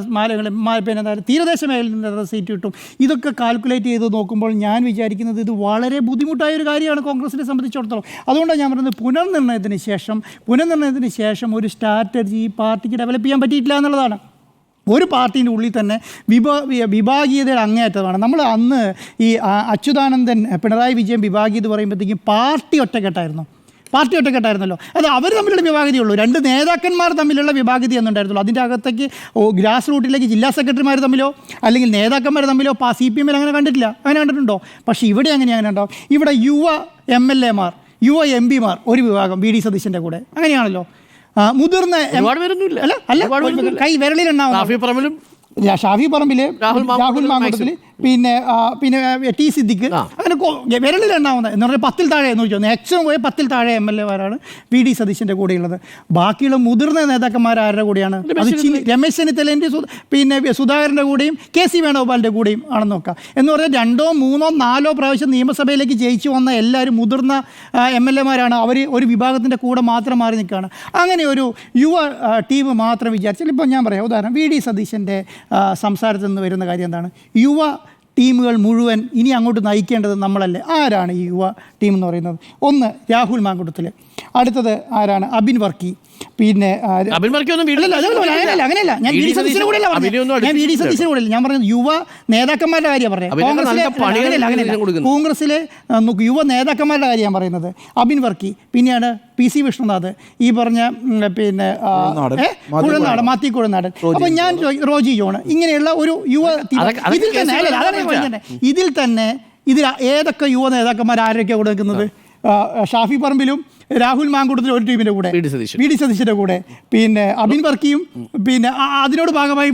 തീരദേശ മേഖലയിൽ നിന്ന് എത്ര സീറ്റ് കിട്ടും? ഇതൊക്കെ കാൽക്കുലേറ്റ് ചെയ്ത് നോക്കുമ്പോൾ ഞാൻ വിചാരിക്കുന്നത് ഇത് വളരെ ബുദ്ധിമുട്ടായ ഒരു കാര്യമാണ് കോൺഗ്രസിനെ സംബന്ധിച്ചിടത്തോളം. അതുകൊണ്ടാണ് ഞാൻ പറയുന്നത് പുനർനിർണയത്തിന് ശേഷം ഒരു സ്ട്രാറ്റജി പാർട്ടിക്ക് ഡെവലപ്പ് ചെയ്യാൻ പറ്റിയിട്ടില്ല എന്നുള്ളതാണ്. ഒരു പാർട്ടീൻ്റെ ഉള്ളിൽ തന്നെ വിഭാഗീയതയുടെ അങ്ങേയറ്റമാണ്. നമ്മൾ അന്ന് ഈ അച്യുതാനന്ദൻ പിണറായി വിജയൻ വിഭാഗീയത പറയുമ്പോഴത്തേക്കും പാർട്ടി ഒറ്റക്കെട്ടായിരുന്നല്ലോ. അത് അവർ തമ്മിലുള്ള വിഭാഗീയതയുള്ളൂ. 2 നേതാക്കന്മാർ തമ്മിലുള്ള വിഭാഗീയത എന്നുണ്ടായിരുന്നുള്ളൂ. അതിൻ്റെ അകത്തേക്ക് ഗ്രാസ് റൂട്ടിലേക്ക് ജില്ലാ സെക്രട്ടറിമാർ തമ്മിലോ അല്ലെങ്കിൽ നേതാക്കന്മാർ തമ്മിലോ CPM-ൽ അങ്ങനെ കണ്ടിട്ടില്ല. അങ്ങനെ കണ്ടിട്ടുണ്ടോ? പക്ഷേ ഇവിടെ അങ്ങനെ ഉണ്ടാവും. ഇവിടെ യുവ MLA-മാർ, യുവ MP-മാർ ഒരു വിഭാഗം VD സതീശൻ്റെ കൂടെ അങ്ങനെയാണല്ലോ. മുതിർന്ന കൈ വിരളിലെണ്ണാവുന്ന ഷാഫി പറമ്പിൽ, രാഹുൽ മാങ്കൂട്ടത്തിൽ, പിന്നെ T സിദ്ദിഖ്, അങ്ങനെ വിരലിലെണ്ണാവുന്ന എന്ന് പറഞ്ഞാൽ 10-ൽ താഴെ എന്ന് ചോദിച്ചു മാക്സിമം പോയ 10-ൽ താഴെ MLA-മാരാണ് VD സതീശൻ്റെ കൂടെയുള്ളത്. ബാക്കിയുള്ള മുതിർന്ന നേതാക്കന്മാർ ആരുടെ കൂടെയാണ്? അത് രമേശ് ചെന്നിത്തലേൻ്റെ സുധാകരൻ്റെ കൂടെയും KC വേണുഗോപാലിൻ്റെ കൂടെയും ആണെന്ന് നോക്കാം. എന്ന് പറഞ്ഞാൽ 2, 3, 4 പ്രാവശ്യം നിയമസഭയിലേക്ക് ജയിച്ചു വന്ന എല്ലാവരും മുതിർന്ന MLA-മാരാണ്. അവർ ഒരു വിഭാഗത്തിൻ്റെ കൂടെ മാത്രം മാറി നിൽക്കുകയാണ്. അങ്ങനെ ഒരു യുവ ടീം മാത്രം വിചാരിച്ചാൽ ഇപ്പോൾ ഞാൻ പറയാം ഉദാഹരണം VD സതീശൻ്റെ സംസാരത്തിൽ നിന്ന് വരുന്ന കാര്യം എന്താണ്? യുവ ടീമുകൾ മുഴുവൻ ഇനി അങ്ങോട്ട് നയിക്കേണ്ടത് നമ്മളല്ലേ. ആരാണ് ഈ യുവ ടീം എന്ന് പറയുന്നത്? ഒന്ന് രാഹുൽ മാങ്കൂട്ടത്തിൽ, അടുത്തത് ആരാണ്? അബിൻ വർക്കി, പിന്നെ അങ്ങനെയല്ല, ഞാൻ VD സതീശൻ്റെ കൂടെ ഞാൻ പറഞ്ഞത് യുവ നേതാക്കന്മാരുടെ കാര്യം പറഞ്ഞത്. കോൺഗ്രസിലെ യുവ നേതാക്കന്മാരുടെ കാര്യം ഞാൻ പറയുന്നത്. അബിൻ വർക്കി, പിന്നെയാണ് PC വിഷ്ണുനാഥ്, ഈ പറഞ്ഞ കുഴനാടൻ, മാത്യു കുഴനാടൻ. അപ്പം ഞാൻ റോജി ജോൺ, ഇങ്ങനെയുള്ള ഒരു യുവ ഇതിൽ തന്നെ ഇതിൽ ഏതൊക്കെ യുവ നേതാക്കന്മാർ ആരൊക്കെ കൂടെ നിൽക്കുന്നത്? ഷാഫി പറമ്പിലും രാഹുൽ മാങ്കൂട്ടത്തിലും ഒരു ടീമിൻ്റെ കൂടെ, വി ഡി സതീശൻ്റെ കൂടെ, പിന്നെ അബിൻ വർക്കിയും, പിന്നെ അതിനോട് ഭാഗമായി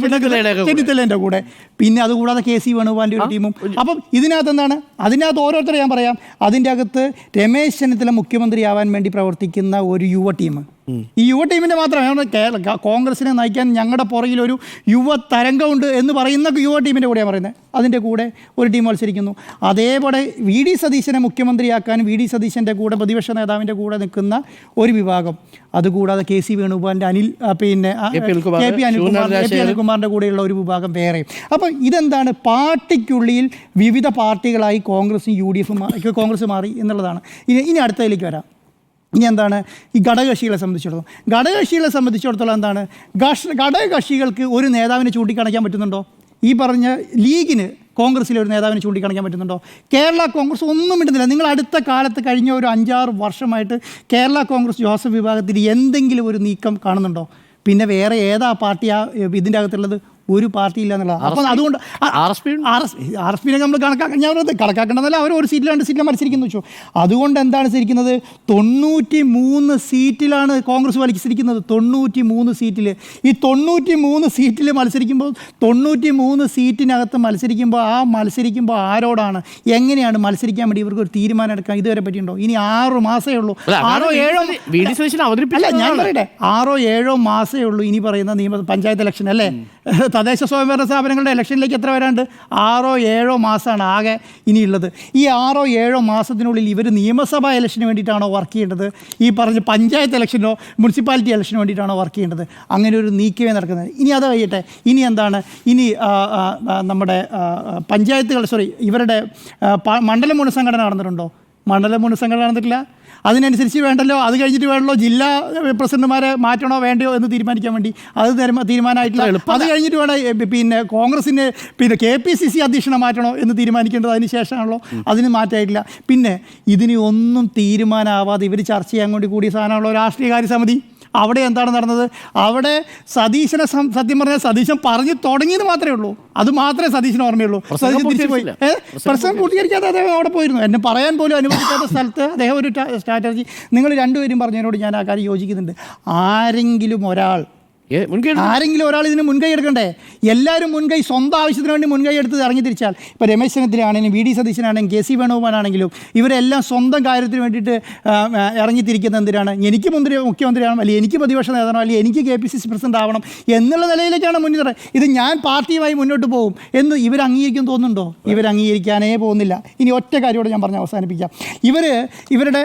ചെന്നിത്തലേൻ്റെ കൂടെ, പിന്നെ അതുകൂടാതെ KC വേണുഗോപാലിൻ്റെ ഒരു ടീമും. അപ്പം ഇതിനകത്ത് എന്താണ്? അതിനകത്ത് ഓരോരുത്തരെ ഞാൻ പറയാം. അതിൻ്റെ അകത്ത് രമേശ് ചെന്നിത്തല മുഖ്യമന്ത്രിയാവാൻ വേണ്ടി പ്രവർത്തിക്കുന്ന ഒരു യുവ ടീം. ഈ യുവ ടീമിൻ്റെ മാത്രമേ കോൺഗ്രസിനെ നയിക്കാൻ ഞങ്ങളുടെ പുറകിൽ ഒരു യുവ തരംഗമുണ്ട് എന്ന് പറയുന്ന യുവ ടീമിൻ്റെ കൂടെയാണ് പറയുന്നത്. അതിൻ്റെ കൂടെ ഒരു ടീം മത്സരിക്കുന്നു. അതേപോലെ വി ഡി സതീശനെ മുഖ്യമന്ത്രിയാക്കാൻ വി ഡി സതീശൻ്റെ കൂടെ പ്രതിപക്ഷ നേതാവിൻ്റെ കൂടെ നിൽക്കുന്ന ഒരു വിഭാഗം. അതുകൂടാതെ KC വേണുഗോപാലിൻ്റെ പിന്നെ KP അനിൽകുമാറിൻ്റെ കൂടെയുള്ള ഒരു വിഭാഗം വേറെയും. അപ്പം ഇതെന്താണ്? പാർട്ടിക്കുള്ളിൽ വിവിധ പാർട്ടികളായി കോൺഗ്രസും കോൺഗ്രസ് മാറി എന്നുള്ളതാണ്. ഇനി അടുത്തതിലേക്ക് വരാം. ഇനി എന്താണ് ഈ ഘടകകക്ഷികളെ സംബന്ധിച്ചിടത്തോളം എന്താണ്? ഘടകകക്ഷികൾക്ക് ഒരു നേതാവിനെ ചൂണ്ടിക്കാണിക്കാൻ പറ്റുന്നുണ്ടോ? ഈ പറഞ്ഞ ലീഗിന് കോൺഗ്രസ്സിലെ ഒരു നേതാവിനെ ചൂണ്ടിക്കാണിക്കാൻ പറ്റുന്നുണ്ടോ? കേരള കോൺഗ്രസ് ഒന്നും ഇടുന്നില്ല. നിങ്ങൾ അടുത്ത കാലത്ത് കഴിഞ്ഞ ഒരു 5-6 വർഷമായിട്ട് കേരള കോൺഗ്രസ് ജോസഫ് വിഭാഗത്തിൽ എന്തെങ്കിലും ഒരു നീക്കം കാണുന്നുണ്ടോ? പിന്നെ വേറെ ഏതാ പാർട്ടിയാ ഇതിൻ്റെ അകത്തുള്ളത്? ഒരു പാർട്ടിയില്ല എന്നുള്ളതാണ്. അപ്പം അതുകൊണ്ട് RSPനെ നമ്മൾ കണക്കാക്കേണ്ടതല്ല. അവർ ഒരു സീറ്റിൽ 2 സീറ്റിൽ മത്സരിക്കുന്നു വെച്ചു. അതുകൊണ്ട് എന്താണ് ശരിക്കുന്നത്? 93 സീറ്റിലാണ് കോൺഗ്രസ് വലിച്ചിരിക്കുന്നത്. 93 സീറ്റിൽ. ഈ 93 സീറ്റിൽ മത്സരിക്കുമ്പോൾ 93 സീറ്റിനകത്ത് മത്സരിക്കുമ്പോൾ ആരോടാണ്, എങ്ങനെയാണ് മത്സരിക്കാൻ വേണ്ടി ഇവർക്ക് ഒരു തീരുമാനം എടുക്കാൻ ഇതുവരെ പറ്റിയുണ്ടോ? ഇനി 6 മാസമേ ഉള്ളൂ. 6-7 അല്ല, ഞാൻ പറയട്ടെ, 6-7 മാസമേ ഉള്ളൂ ഇനി പറയുന്ന പഞ്ചായത്ത് ഇലക്ഷൻ അല്ലേ? തദ്ദേശ സ്വയംഭരണ സ്ഥാപനങ്ങളുടെ ഇലക്ഷനിലേക്ക് എത്ര വരാണ്ട്? 6-7 മാസമാണ് ആകെ ഇനിയുള്ളത്. ഈ 6-7 മാസത്തിനുള്ളിൽ ഇവർ നിയമസഭാ ഇലക്ഷന് വേണ്ടിയിട്ടാണോ വർക്ക് ചെയ്യേണ്ടത്? ഈ പറഞ്ഞ പഞ്ചായത്ത് ഇലക്ഷനോ മുനിസിപ്പാലിറ്റി ഇലക്ഷന് വേണ്ടിയിട്ടാണോ വർക്ക് ചെയ്യേണ്ടത്? അങ്ങനെ ഒരു നീക്കമേ നടക്കുന്നത്. ഇനി അത് കഴിയട്ടെ. ഇനി എന്താണ്? ഇനി നമ്മുടെ ഇവരുടെ മണ്ഡലം പുനഃസംഘടന നടന്നിട്ടുണ്ടോ? മണ്ഡലം പുനഃസംഘടന നടന്നിട്ടില്ല. അതിനനുസരിച്ച് വേണ്ടല്ലോ, അത് കഴിഞ്ഞിട്ട് വേണമല്ലോ ജില്ലാ പ്രസിഡന്റുമാരെ മാറ്റണോ വേണ്ടയോ എന്ന് തീരുമാനിക്കാൻ വേണ്ടി. അത് തീരുമാനമായിട്ടില്ല. അത് കഴിഞ്ഞിട്ട് വേണം പിന്നെ കോൺഗ്രസിന് KPCC അധ്യക്ഷനെ മാറ്റണോ എന്ന് തീരുമാനിക്കേണ്ടത്. അതിന് ശേഷമാണല്ലോ. അതിന് മാറ്റമായിട്ടില്ല. പിന്നെ ഇതിന് ഒന്നും തീരുമാനമാവാതെ ഇവർ ചർച്ച ചെയ്യാൻ വേണ്ടി കൂടിയ സാധനമാണല്ലോ രാഷ്ട്രീയകാര്യ സമിതി. അവിടെ എന്താണ് നടന്നത്? അവിടെ സതീശനെ സത്യം പറഞ്ഞാൽ സതീശൻ പറഞ്ഞു തുടങ്ങിയത് മാത്രമേ ഉള്ളൂ. അത് മാത്രമേ സതീശന് ഓർമ്മയുള്ളൂ. സതീശൻ തിരിച്ചു പോയി. പ്രശ്നം പൂർത്തീകരിക്കാതെ അദ്ദേഹം അവിടെ പോയിരുന്നു. എന്നെ പറയാൻ പോലും അനുവദിക്കാത്ത സ്ഥലത്ത് അദ്ദേഹം ഒരു സ്ട്രാറ്റജി. നിങ്ങൾ രണ്ടുപേരും പറഞ്ഞതിനോട് ഞാൻ ആ കാര്യം യോജിക്കുന്നുണ്ട്. ആരെങ്കിലും ഒരാൾ ഇതിന് മുൻകൈ എടുക്കണ്ടേ? എല്ലാവരും മുൻകൈ സ്വന്തം ആവശ്യത്തിന് വേണ്ടി മുൻകൈ എടുത്ത് ഇറങ്ങി തിരിച്ചാൽ, ഇപ്പോൾ രമേശ് ചെന്നിത്തലയാണെങ്കിലും വി ഡി സതീശനാണെങ്കിലും KC വേണുഗോപാലാണെങ്കിലും ഇവരെല്ലാം സ്വന്തം കാര്യത്തിന് വേണ്ടിയിട്ട് ഇറങ്ങിത്തിരിക്കുന്നത് എന്തിനാണ്? എനിക്ക് മുഖ്യമന്ത്രിയാവണം, അല്ലെങ്കിൽ എനിക്ക് പ്രതിപക്ഷ നേതാവണം, അല്ലെങ്കിൽ എനിക്ക് KPCC പ്രസിഡന്റ് ആവണം എന്നുള്ള നിലയിലേക്കാണ് മുന്നിൽ. ഇത് ഞാൻ പാർട്ടിയുമായി മുന്നോട്ട് പോകും എന്ന് ഇവർ അംഗീകരിക്കും തോന്നുന്നുണ്ടോ? ഇവർ അംഗീകരിക്കാനേ പോകുന്നില്ല. ഇനി ഒറ്റ കാര്യത്തോടെ ഞാൻ പറഞ്ഞ് അവസാനിപ്പിക്കാം. ഇവരുടെ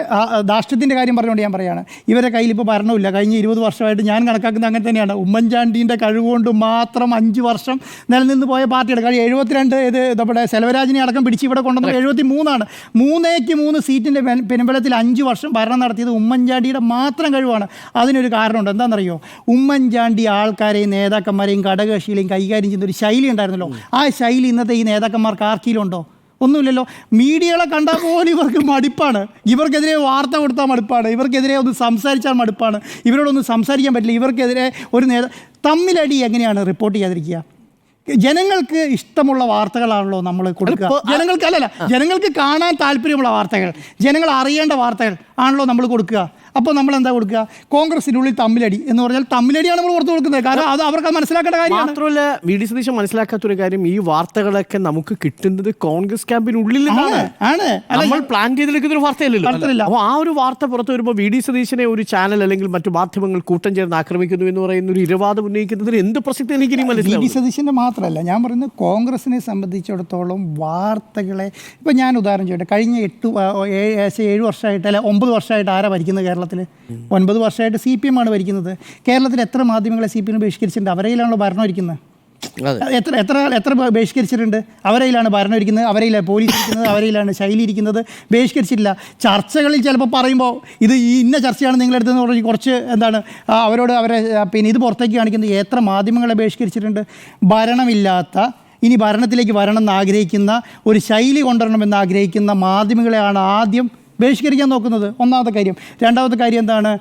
ധാർഷ്ട്യത്തിൻ്റെ കാര്യം പറഞ്ഞുകൊണ്ട് ഞാൻ പറയുകയാണ്. ഇവരുടെ കയ്യിൽ ഇപ്പോൾ ഭരണമില്ല. കഴിഞ്ഞ 20 വർഷമായിട്ട് ഞാൻ കണക്കാക്കുന്നത് അങ്ങനെ തന്നെയാണ്. ഉമ്മൻചാണ്ടിൻ്റെ കഴിവുകൊണ്ട് മാത്രം 5 വർഷം നിലനിന്ന് പോയ പാർട്ടിയുടെ കഴിവ് 72 ഇത് നമ്മുടെ സെൽവരാജിനെ അടക്കം പിടിച്ച് ഇവിടെ കൊണ്ടുവന്നത് 73 3-3 സീറ്റിൻ്റെ പിൻബലത്തിൽ 5 വർഷം ഭരണം നടത്തിയത് ഉമ്മൻചാണ്ടിയുടെ മാത്രം കഴിവാണ്. അതിനൊരു കാരണമുണ്ട്. എന്താണെന്നറിയോ? ഉമ്മൻചാണ്ടി ആൾക്കാരെയും നേതാക്കന്മാരെയും ഘടകകക്ഷികളെയും കൈകാര്യം ചെയ്യുന്ന ഒരു ശൈലി ഉണ്ടായിരുന്നല്ലോ. ആ ശൈലി ഇന്നത്തെ ഈ നേതാക്കന്മാർക്ക് ആർക്കിയിലുണ്ടോ? ഒന്നുമില്ലല്ലോ. മീഡിയകളെ കണ്ടാൽ പോലും ഇവർക്ക് മടുപ്പാണ്. ഇവർക്കെതിരെ വാർത്ത കൊടുത്താൽ മടുപ്പാണ്. ഇവർക്കെതിരെ ഒന്ന് സംസാരിച്ചാൽ മടുപ്പാണ്. ഇവരോടൊന്നും സംസാരിക്കാൻ പറ്റില്ല. ഇവർക്കെതിരെ ഒരു തമ്മിലടി എങ്ങനെയാണ് റിപ്പോർട്ട് ചെയ്യാതിരിക്കുക? ജനങ്ങൾക്ക് ഇഷ്ടമുള്ള വാർത്തകളാണല്ലോ നമ്മൾ കൊടുക്കുക. ജനങ്ങൾക്ക് കാണാൻ താല്പര്യമുള്ള വാർത്തകൾ, ജനങ്ങൾ അറിയേണ്ട വാർത്തകൾ ആണല്ലോ നമ്മൾ കൊടുക്കുക. അപ്പോൾ നമ്മൾ എന്താ കൊടുക്കുക? കോൺഗ്രസിനുള്ളിൽ തമ്മിലടി എന്ന് പറഞ്ഞാൽ തമ്മിലടിയാണ് നമ്മൾ പുറത്തു കൊടുക്കുന്നത്. കാരണം അത് അവർക്ക് മനസ്സിലാക്കേണ്ട കാര്യമാണ്. മാത്രമല്ല വി ഡി സതീശൻ മനസ്സിലാക്കാത്തൊരു കാര്യം, ഈ വാർത്തകളൊക്കെ നമുക്ക് കിട്ടുന്നത് കോൺഗ്രസ് ക്യാമ്പിനുള്ളിൽ നമ്മൾ പ്ലാൻ ചെയ്തെടുക്കുന്ന ഒരു വാർത്തയല്ലല്ലോ. അപ്പോൾ ആ ഒരു വാർത്ത പുറത്തു വരുമ്പോൾ വി ഡി സതീശനെ ഒരു ചാനൽ അല്ലെങ്കിൽ മറ്റു മാധ്യമങ്ങൾ കൂട്ടം ചേർന്ന് ആക്രമിക്കുന്നു എന്ന് പറയുന്ന ഒരു ഇരവാദം ഉന്നയിക്കുന്നതിന് എന്ത് പ്രസക്തി എനിക്ക് മനസ്സിലായി. വി ഡി സതീശൻ്റെ മാത്രമല്ല, ഞാൻ പറയുന്നത് കോൺഗ്രസിനെ സംബന്ധിച്ചിടത്തോളം വാർത്തകളെ ഇപ്പോൾ ഞാൻ ഉദാഹരണം ചെയ്യട്ടെ. കഴിഞ്ഞ 7 വർഷമായിട്ട് അല്ലെ 9 വർഷമായിട്ട് ആരാ ഭരിക്കുന്നത് കേരളത്തിൽ? 9 വർഷമായിട്ട് CPM ആണ് ഭരിക്കുന്നത്. കേരളത്തിൽ എത്ര മാധ്യമങ്ങളെ CPM ബഹിഷ്കരിച്ചിട്ടുണ്ട്? അവരയിലാണല്ലോ ഭരണം ഇരിക്കുന്നത്. എത്ര ബഹിഷ്കരിച്ചിട്ടുണ്ട്? അവരയിലാണ് ഭരണം ഇരിക്കുന്നത്, അവരയിലാണ് പോലീസ് ഇരിക്കുന്നത്, അവരയിലാണ് ശൈലി ഇരിക്കുന്നത്. ബഹിഷ്കരിച്ചിട്ടില്ല. ചർച്ചകളിൽ ചിലപ്പോൾ പറയുമ്പോൾ ഇത് ഇന്ന ചർച്ചയാണ് നിങ്ങളെടുത്തെന്ന് പറഞ്ഞ് കുറച്ച് എന്താണ് അവരോട് പിന്നെ ഇത് പുറത്തേക്ക് കാണിക്കുന്നത്. എത്ര മാധ്യമങ്ങളെ ബഹിഷ്കരിച്ചിട്ടുണ്ട്? ഭരണമില്ലാത്ത, ഇനി ഭരണത്തിലേക്ക് വരണം എന്ന് ആഗ്രഹിക്കുന്ന, ഒരു ശൈലി കൊണ്ടുവരണമെന്ന് ആഗ്രഹിക്കുന്ന മാധ്യമങ്ങളെയാണ് ആദ്യം ബഹിഷ്കരിക്കാൻ നോക്കുന്നത്. ഒന്നാമത്തെ കാര്യം. രണ്ടാമത്തെ കാര്യം എന്താണ്?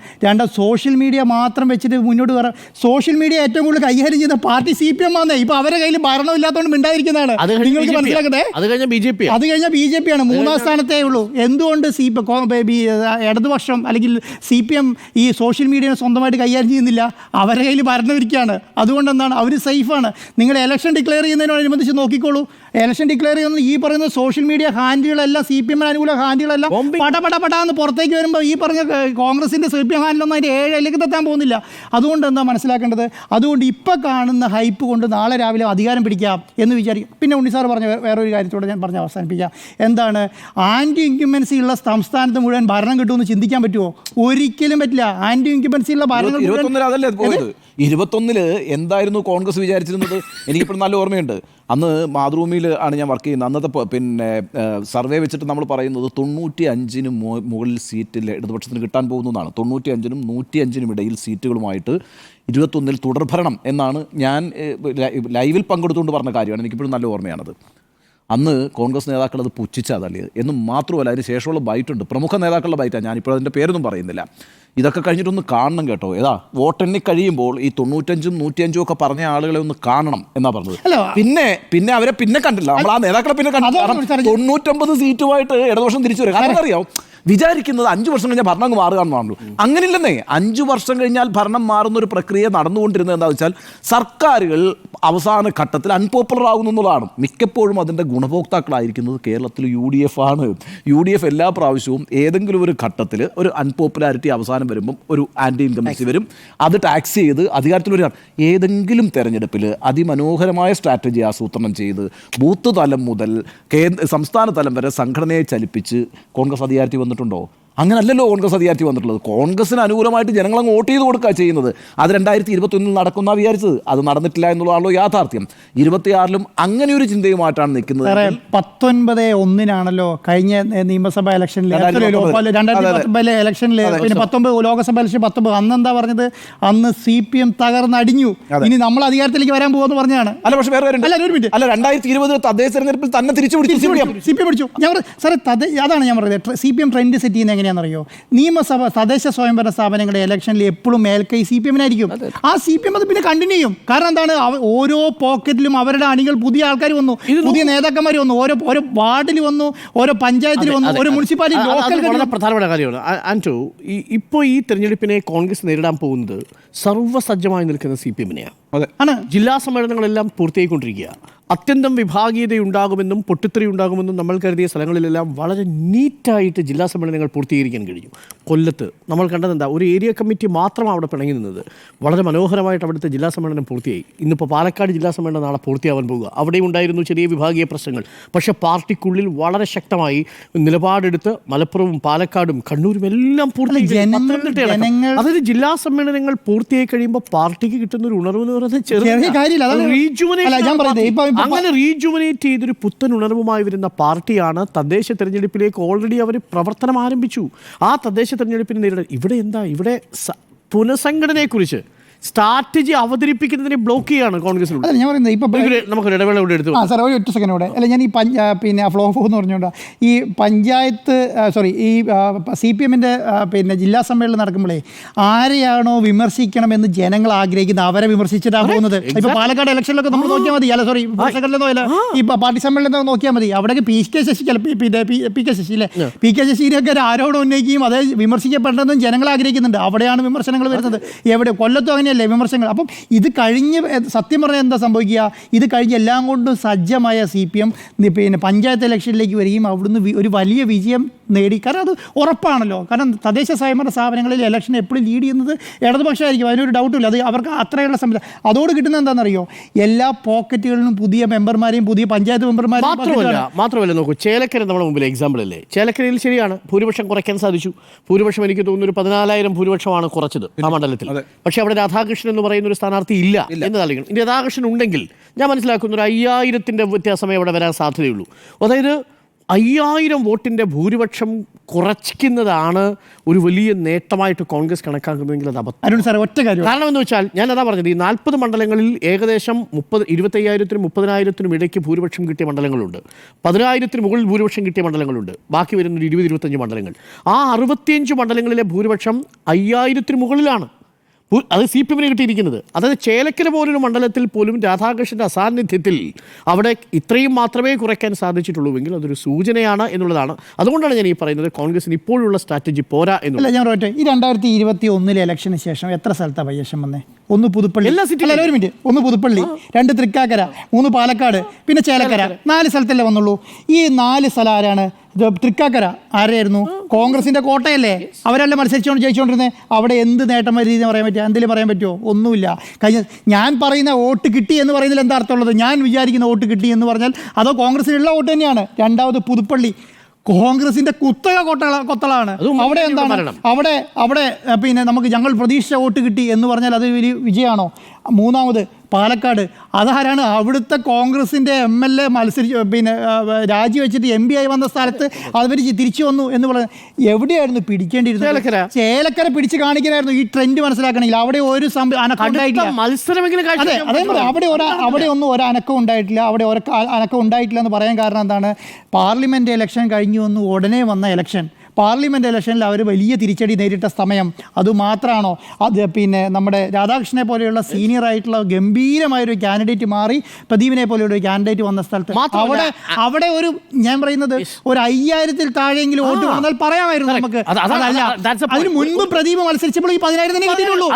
സോഷ്യൽ മീഡിയ മാത്രം വെച്ചിട്ട് മുന്നോട്ട് വരാം. സോഷ്യൽ മീഡിയ ഏറ്റവും കൂടുതൽ കൈകാര്യം ചെയ്യുന്ന പാർട്ടി CPM ആണ്. ഇപ്പോൾ അവരുടെ കയ്യിൽ ഭരണമില്ലാത്തതുകൊണ്ട് മിണ്ടായിരിക്കുന്നതാണ്. നിങ്ങൾക്ക് മനസ്സിലാക്കട്ടെ. അത് കഴിഞ്ഞാൽ BJP ആണ് 3ാം സ്ഥാനത്തേ ഉള്ളൂ. എന്തുകൊണ്ട് ഇടതുപക്ഷം അല്ലെങ്കിൽ CPM ഈ സോഷ്യൽ മീഡിയയെ സ്വന്തമായിട്ട് കൈകാര്യം ചെയ്യുന്നില്ല? അവരുടെ കയ്യിൽ ഭരണം ഇരിക്കുകയാണ്. അതുകൊണ്ട് എന്താണ്? അവർ സേഫാണ്. നിങ്ങൾ ഇലക്ഷൻ ഡിക്ലെയർ ചെയ്യുന്നതിനോടനുബന്ധിച്ച് നോക്കിക്കോളൂ. ഇലക്ഷൻ ഡിക്ലെയർ ചെയ്യുന്ന ഈ പറയുന്ന സോഷ്യൽ മീഡിയ ഹാൻഡിലുകളെല്ലാം CPM അനുകൂല ഹാൻഡിലുകളെല്ലാം പടപടാന്ന് പുറത്തേക്ക് വരുമ്പോൾ ഈ പറഞ്ഞ കോൺഗ്രസിൻ്റെ CPM ഹാൻഡിലൊന്നും അതിൻ്റെ 7 എത്താൻ പോകുന്നില്ല. അതുകൊണ്ട് എന്താ മനസ്സിലാക്കേണ്ടത്? അതുകൊണ്ട് ഇപ്പം കാണുന്ന ഹൈപ്പ് കൊണ്ട് നാളെ രാവിലെ അധികാരം പിടിക്കാം എന്ന് വിചാരിക്കും. പിന്നെ ഉണ്ണിസാർ പറഞ്ഞ വേറൊരു കാര്യത്തോടെ ഞാൻ പറഞ്ഞ് അവസാനിപ്പിക്കാം. എന്താണ്? ആൻറ്റി ഇൻക്യുംബൻസി ഉള്ള സംസ്ഥാനത്ത് മുഴുവൻ ഭരണം കിട്ടുമെന്ന് ചിന്തിക്കാൻ പറ്റുമോ? ഒരിക്കലും പറ്റില്ല. ആൻറ്റി ഇൻക്യുംബൻസി ഉള്ള ഭരണം 21 എന്തായിരുന്നു കോൺഗ്രസ് വിചാരിച്ചിരുന്നത്? എനിക്കിപ്പോൾ നല്ല ഓർമ്മയുണ്ട്. അന്ന് മാതൃഭൂമിയിൽ ആണ് ഞാൻ വർക്ക് ചെയ്യുന്നത്. അന്നത്തെ പിന്നെ സർവേ വെച്ചിട്ട് നമ്മൾ പറയുന്നത് 95 മുകളിൽ സീറ്റിൽ ഇടതുപക്ഷത്തിന് കിട്ടാൻ പോകുന്നതാണ്. 95 105 ഇടയിൽ സീറ്റുകളുമായിട്ട് 21 തുടർഭരണം എന്നാണ് ഞാൻ ലൈവിൽ പങ്കെടുത്തുകൊണ്ട് പറഞ്ഞ കാര്യമാണ്. എനിക്കിപ്പോഴും നല്ല ഓർമ്മയാണത്. അന്ന് കോൺഗ്രസ് നേതാക്കൾ അത് പുച്ഛിച്ചതല്ലേ എന്ന് മാത്രമല്ല, അതിന് ശേഷമുള്ള ബൈറ്റുണ്ട്, പ്രമുഖ നേതാക്കളുടെ ബൈറ്റാണ്. ഞാനിപ്പോൾ അതിൻ്റെ പേരൊന്നും പറയുന്നില്ല. ഇതൊക്കെ കഴിഞ്ഞിട്ടൊന്ന് കാണണം കേട്ടോ. വോട്ടെണ്ണി കഴിയുമ്പോൾ ഈ 95 105 ഒക്കെ പറഞ്ഞ ആളുകളെ ഒന്ന് കാണണം എന്നാ പറഞ്ഞത്. പിന്നെ അവരെ കണ്ടില്ല. നമ്മൾ ആ നേതാക്കളെ പിന്നെ കണ്ടില്ല. 99 സീറ്റുമായിട്ട് ഇടതുപക്ഷം തിരിച്ചു വരും. കാരണം അറിയാം, വിചാരിക്കുന്നത് 5 വർഷം കഴിഞ്ഞാൽ ഭരണം അങ്ങ് മാറുകയാണെന്നാണല്ലോ. അങ്ങനെയില്ലെന്നേ. 5 വർഷം കഴിഞ്ഞാൽ ഭരണം മാറുന്ന ഒരു പ്രക്രിയ നടന്നുകൊണ്ടിരുന്നത് എന്താണെന്ന് വെച്ചാൽ സർക്കാരുകൾ അവസാന ഘട്ടത്തിൽ അൺപോപ്പുലർ ആകുന്നു എന്നുള്ളതാണ്. മിക്കപ്പോഴും അതിൻ്റെ ഗുണഭോക്താക്കളായിരിക്കുന്നത് കേരളത്തിൽ UDF ആണ്. UDF എല്ലാ പ്രാവശ്യവും ഏതെങ്കിലും ഒരു ഘട്ടത്തിൽ ഒരു അൺപോപ്പുലാരിറ്റി അവസാനം വരുമ്പം ഒരു ആൻറ്റി ഇൻകംബൻസി വരും. അത് ടാക്സ് ചെയ്ത് അധികാരത്തിൽ വരികയാണ്. ഏതെങ്കിലും തെരഞ്ഞെടുപ്പിൽ അതിമനോഹരമായ സ്ട്രാറ്റജി ആസൂത്രണം ചെയ്ത് ബൂത്ത് തലം മുതൽ സംസ്ഥാന തലം വരെ സംഘടനയെ ചലിപ്പിച്ച് കോൺഗ്രസ് അധികാരത്തിൽ വന്നിട്ടുണ്ടോ? അങ്ങനല്ലല്ലോ കോൺഗ്രസ് അധികാരത്തിൽ വന്നിട്ടുള്ളത്. കോൺഗ്രസിന് അനുകൂലമായിട്ട് ജനങ്ങളങ്ങ് വോട്ട് ചെയ്ത് കൊടുക്കുക ചെയ്യുന്നത്. അത് 2021 നടക്കുന്ന വിചാരിച്ചത്. അത് നടന്നിട്ടില്ല എന്നുള്ളതാണല്ലോ യാഥാർത്ഥ്യം. 26 അങ്ങനെ ഒരു ചിന്തയുമായിട്ടാണ് നിൽക്കുന്നത്. 19/1 കഴിഞ്ഞ നിയമസഭാ ഇലക്ഷനിൽ 2019 ഇലക്ഷനിൽ പിന്നെ 19 ലോക്സഭ ഇലക്ഷൻ 19 അന്നെന്താ പറഞ്ഞത്? അന്ന് CPM തകർന്നടിഞ്ഞു. ഇനി നമ്മൾ അധികാരത്തിലേക്ക് വരാൻ പോകുമെന്ന് പറഞ്ഞാണ്. അല്ല, പക്ഷേ വേറെ 2020 തദ്ദേശ തെരഞ്ഞെടുപ്പിൽ തന്നെ തിരിച്ചു പിടിച്ചു CPM പിടിച്ചു. ഞാൻ സാറേ അതാണ് ഞാൻ പറയുന്നത്. CPM ട്രെൻഡ് സെറ്റ് ചെയ്യുന്ന എങ്ങനെയാണെന്നറിയോ? നിയമസഭ തദ്ദേശ സ്വയംഭരണ സ്ഥാപനങ്ങളുടെ ഇലക്ഷനിൽ എപ്പോഴും മേൽക്കൈ CPM-നായിരിക്കും. ആ CPM അത് പിന്നെ കണ്ടിന്യൂ ചെയ്യും. കാരണം എന്താണ്? ഓരോ പോക്കറ്റിലും അവരുടെ അണികൾ, പുതിയ ആൾക്കാർ വന്നു, പുതിയ നേതാക്കന്മാർ വന്നു, ഓരോ വാർഡിൽ വന്നു, ഓരോ പഞ്ചായത്തിൽ വന്നു, ഓരോ മുനിസിപ്പാലിറ്റി വളരെ പ്രധാനപ്പെട്ട കാര്യമാണ്. ആൻറ്റോ, ഇപ്പോൾ ഈ തെരഞ്ഞെടുപ്പിനെ കോൺഗ്രസ് നേരിടാൻ പോകുന്നത് സർവ്വസജ്ജമായി നിൽക്കുന്ന CPM-നെയാണ്. ജില്ലാ സമ്മേളനങ്ങളെല്ലാം പൂർത്തിയായിക്കൊണ്ടിരിക്കുക. അത്യന്തം വിഭാഗീയതയുണ്ടാകുമെന്നും പൊട്ടിത്തെറി ഉണ്ടാകുമെന്നും നമ്മൾ കരുതിയ സ്ഥലങ്ങളിലെല്ലാം വളരെ നീറ്റായിട്ട് ജില്ലാ സമ്മേളനങ്ങൾ പൂർത്തീകരിക്കാൻ കഴിഞ്ഞു. കൊല്ലത്ത് നമ്മൾ കണ്ടതെന്താ? ഒരു ഏരിയ കമ്മിറ്റി മാത്രം അവിടെ പിണങ്ങി നിന്നത്. വളരെ മനോഹരമായിട്ട് അവിടുത്തെ ജില്ലാ സമ്മേളനം പൂർത്തിയായി. ഇന്നിപ്പോൾ പാലക്കാട് ജില്ലാ സമ്മേളനം നാളെ പൂർത്തിയാവാൻ പോകുക. അവിടെയും ഉണ്ടായിരുന്നു ചെറിയ വിഭാഗീയ പ്രശ്നങ്ങൾ. പക്ഷേ പാർട്ടിക്കുള്ളിൽ വളരെ ശക്തമായി നിലപാടെടുത്ത് മലപ്പുറവും പാലക്കാടും കണ്ണൂരും എല്ലാം പൂർത്തിയായി. അതായത് ജില്ലാ സമ്മേളനങ്ങൾ പൂർത്തിയായി കഴിയുമ്പോൾ പാർട്ടിക്ക് കിട്ടുന്ന ഒരു ഉണർവ് എന്ന് അങ്ങനെ റീജുവനേറ്റ് ചെയ്തൊരു പുത്തൻ ഉണർവുമായി വരുന്ന പാർട്ടിയാണ്. തദ്ദേശ തെരഞ്ഞെടുപ്പിലേക്ക് ഓൾറെഡി അവർ പ്രവർത്തനം ആരംഭിച്ചു. ആ തദ്ദേശ തെരഞ്ഞെടുപ്പിന് നേരിടാൻ ഇവിടെ പുനഃസംഘടനയെക്കുറിച്ച് സ്ട്രാറ്റജി അവതരിപ്പിക്കുന്നതിനെ ബ്ലോക്ക് ചെയ്യാണ് കോൺഗ്രസിനുണ്ട്. ഞാൻ പറയുന്നത് ഇപ്പം നമുക്കൊരു ഇടവേള കൂടെ എടുത്തു. സാർ ഒറ്റ സെക്കൻഡ് കൂടെ. അല്ല, ഞാൻ ഈ പിന്നെ ഫ്ലോ എന്ന് പറഞ്ഞുകൊണ്ട് ഈ പഞ്ചായത്ത് ഈ CPM-ൻ്റെ പിന്നെ ജില്ലാ സമ്മേളനം നടക്കുമ്പോഴേ ആരെയാണോ വിമർശിക്കണമെന്ന് ജനങ്ങൾ ആഗ്രഹിക്കുന്നത് അവരെ വിമർശിച്ചിട്ടാണ് പോകുന്നത്. ഇപ്പോൾ പാലക്കാട് ഇലക്ഷനിലൊക്കെ നമ്മൾ നോക്കിയാൽ മതി. ഈ പാർട്ടി സമ്മേളനത്തിൽ നോക്കിയാൽ മതി. അവിടെയൊക്കെ PK ശശിയൊക്കെ ആരോടും ഉന്നയിക്കുകയും അതേ വിമർശിക്കപ്പെടണമെന്നും ജനങ്ങൾ ആഗ്രഹിക്കുന്നുണ്ട്. അവിടെയാണ് വിമർശനങ്ങൾ വരുന്നത്. എവിടെ? കൊല്ലത്തും അങ്ങനെ വിമർശനങ്ങൾ. അപ്പം ഇത് കഴിഞ്ഞ് സത്യം പറഞ്ഞാൽ എന്താ സംഭവിക്കുക? ഇത് കഴിഞ്ഞ് എല്ലാം കൊണ്ടും സജ്ജമായ CPM പിന്നെ പഞ്ചായത്ത് ഇലക്ഷനിലേക്ക് വരികയും അവിടുന്ന് ഒരു വലിയ വിജയം നേടി. കാരണം അത് ഉറപ്പാണല്ലോ. കാരണം തദ്ദേശ സ്വയംഭരണ സ്ഥാപനങ്ങളിൽ ഇലക്ഷൻ എപ്പോഴും ലീഡ് ചെയ്യുന്നത് ഇടതുപക്ഷമായിരിക്കും. അതിനൊരു ഡൗട്ടില്ല. അത് അവർക്ക് അത്രയുള്ള സംവിധാനം. അതോട് കിട്ടുന്നത് എന്താണെന്നറിയോ? എല്ലാ പോക്കറ്റുകളിലും പുതിയ മെമ്പർമാരെയും പുതിയ പഞ്ചായത്ത് മെമ്പർമാരെയും മാത്രമല്ല നോക്കൂ, ചേലക്കര നമ്മുടെ മുമ്പിൽ എക്സാമ്പിൾ അല്ലേ? ചേലക്കരയിൽ ശരിയാണ്, ഭൂരിപക്ഷം കുറയ്ക്കാൻ സാധിച്ചു. ഭൂരിപക്ഷം എനിക്ക് തോന്നുന്നു ഒരു 14,000 ഭൂരിപക്ഷമാണ് കുറച്ചത് ആ മണ്ഡലത്തിൽ. പക്ഷേ അവിടെ രാധാകൃഷ്ണൻ എന്ന് പറയുന്ന ഒരു സ്ഥാനാർത്ഥി ഇല്ല എന്ന് നൽകണം. ഇനി രാധാകൃഷ്ണൻ ഉണ്ടെങ്കിൽ ഞാൻ മനസ്സിലാക്കുന്ന ഒരു 5000-ന്റെ വ്യത്യാസമേ അവിടെ വരാൻ സാധ്യതയുള്ളൂ. അതായത് 5000 വോട്ടിൻ്റെ ഭൂരിപക്ഷം കുറയ്ക്കുന്നതാണ് ഒരു വലിയ നേട്ടമായിട്ട് കോൺഗ്രസ് കണക്കാക്കുന്നതെങ്കിൽ അത് അബദ്ധം. അരുൺ സാർ ഒറ്റ കാര്യം, കാരണം എന്ന് വെച്ചാൽ ഞാൻ അതാ പറഞ്ഞത്, ഈ 40 മണ്ഡലങ്ങളിൽ ഏകദേശം 25,000-നും 30,000-നും ഇടയ്ക്ക് ഭൂരിപക്ഷം കിട്ടിയ മണ്ഡലങ്ങളുണ്ട്, 10,000-ന് മുകളിൽ ഭൂരിപക്ഷം കിട്ടിയ മണ്ഡലങ്ങളുണ്ട്, ബാക്കി വരുന്നൊരു 20-25 മണ്ഡലങ്ങൾ. ആ 65 മണ്ഡലങ്ങളിലെ ഭൂരിപക്ഷം 5,000-ന് മുകളിലാണ്. അത് CPM കിട്ടിയിരിക്കുന്നത്. അതായത് ചേലക്കര പോലൊരു മണ്ഡലത്തിൽ പോലും രാധാകൃഷ്ണൻ്റെ അസാന്നിധ്യത്തിൽ അവിടെ ഇത്രയും മാത്രമേ കുറയ്ക്കാൻ സാധിച്ചിട്ടുള്ളൂവെങ്കിൽ അതൊരു സൂചനയാണ് എന്നുള്ളതാണ്. അതുകൊണ്ടാണ് ഞാൻ ഈ പറയുന്നത് കോൺഗ്രസിന് ഇപ്പോഴുള്ള സ്ട്രാറ്റജി പോരാ എന്നുള്ളത്. അല്ല, ഞാൻ പറയട്ടെ, ഈ 2021 ഇലക്ഷന് ശേഷം എത്ര സ്ഥലത്താണ് ബൈ-ഇലക്ഷൻ വന്നേ? 1 പുതുപ്പള്ളി, എല്ലാ സിറ്റിയിലും. അല്ല ഒരു മിനിറ്റ്, 1 പുതുപ്പള്ളി, 2 തൃക്കാക്കര, 3 പാലക്കാട്, പിന്നെ ചേലക്കര, 4 സ്ഥലത്തല്ലേ വന്നുള്ളൂ. ഈ 4 സ്ഥലം ആരാണ്? തൃക്കാക്കര ആരായിരുന്നു? കോൺഗ്രസിന്റെ കോട്ടയല്ലേ, അവരല്ലേ ജയിച്ചുകൊണ്ടിരുന്നത്. അവിടെ എന്ത് നേട്ടം രീതിയിൽ പറയാൻ പറ്റുക? എന്തെങ്കിലും പറയാൻ പറ്റുമോ? ഒന്നുമില്ല. ഞാൻ പറയുന്ന വോട്ട് കിട്ടി എന്ന് പറയുന്നതിൽ എന്താ അർത്ഥമുള്ളത്? ഞാൻ വിചാരിക്കുന്ന വോട്ട് കിട്ടി എന്ന് പറഞ്ഞാൽ അതോ കോൺഗ്രസിനുള്ള വോട്ട് തന്നെയാണ്. രണ്ടാമത് പുതുപ്പള്ളി കോൺഗ്രസിന്റെ കുത്തക കൊത്തളാണ്. അവിടെ എന്താണ്? അവിടെ പിന്നെ ഞങ്ങൾ പ്രതീക്ഷിച്ച വോട്ട് കിട്ടി എന്ന് പറഞ്ഞാൽ അത് വലിയ വിജയമാണോ? മൂന്നാമത് പാലക്കാട്, അതാരാണ്? അവിടുത്തെ കോൺഗ്രസിൻ്റെ MLA രാജിവെച്ചിട്ട് MP ആയി വന്ന സ്ഥലത്ത് അവർ തിരിച്ചു വന്നു എന്ന് പറയുന്നത് എവിടെയായിരുന്നു പിടിക്കേണ്ടിയിരുന്നത്? ചേലക്കര പിടിച്ച് കാണിക്കാനായിരുന്നു. ഈ ട്രെൻഡ് മനസ്സിലാക്കണമെങ്കിൽ അവിടെ ഒരു അനക്കം ഉണ്ടായിട്ടില്ല. അതെ, അവിടെ ഒന്നും ഒരനക്കം ഉണ്ടായിട്ടില്ല. അവിടെ അനക്കം ഉണ്ടായിട്ടില്ല എന്ന് പറയാൻ കാരണം എന്താണ്? പാർലമെൻറ്റ് ഇലക്ഷൻ കഴിഞ്ഞു വന്നു ഉടനെ വന്ന ഇലക്ഷൻ, പാർലമെൻറ്റ് ഇലക്ഷനിൽ അവർ വലിയ തിരിച്ചടി നേരിട്ട സമയം. അതുമാത്രമാണോ? അത് നമ്മുടെ രാധാകൃഷ്ണനെ പോലെയുള്ള സീനിയർ ആയിട്ടുള്ള ഗംഭീരമായൊരു കാൻഡിഡേറ്റ് മാറി പ്രദീപിനെ പോലെയുള്ള ഒരു കാൻഡിഡേറ്റ് വന്ന സ്ഥലത്ത് അവിടെ ഒരു ഞാൻ പറയുന്നത് ഒരു 5,000-ൽ താഴെയെങ്കിലും വോട്ട് വന്നാൽ പറയാമായിരുന്നു നമുക്ക്. അതല്ല, അതിന് മുൻപ് പ്രദീപ് മത്സരിച്ചപ്പോൾ ഈ 10,000 തന്നെ കിട്ടിയിട്ടുള്ളൂ.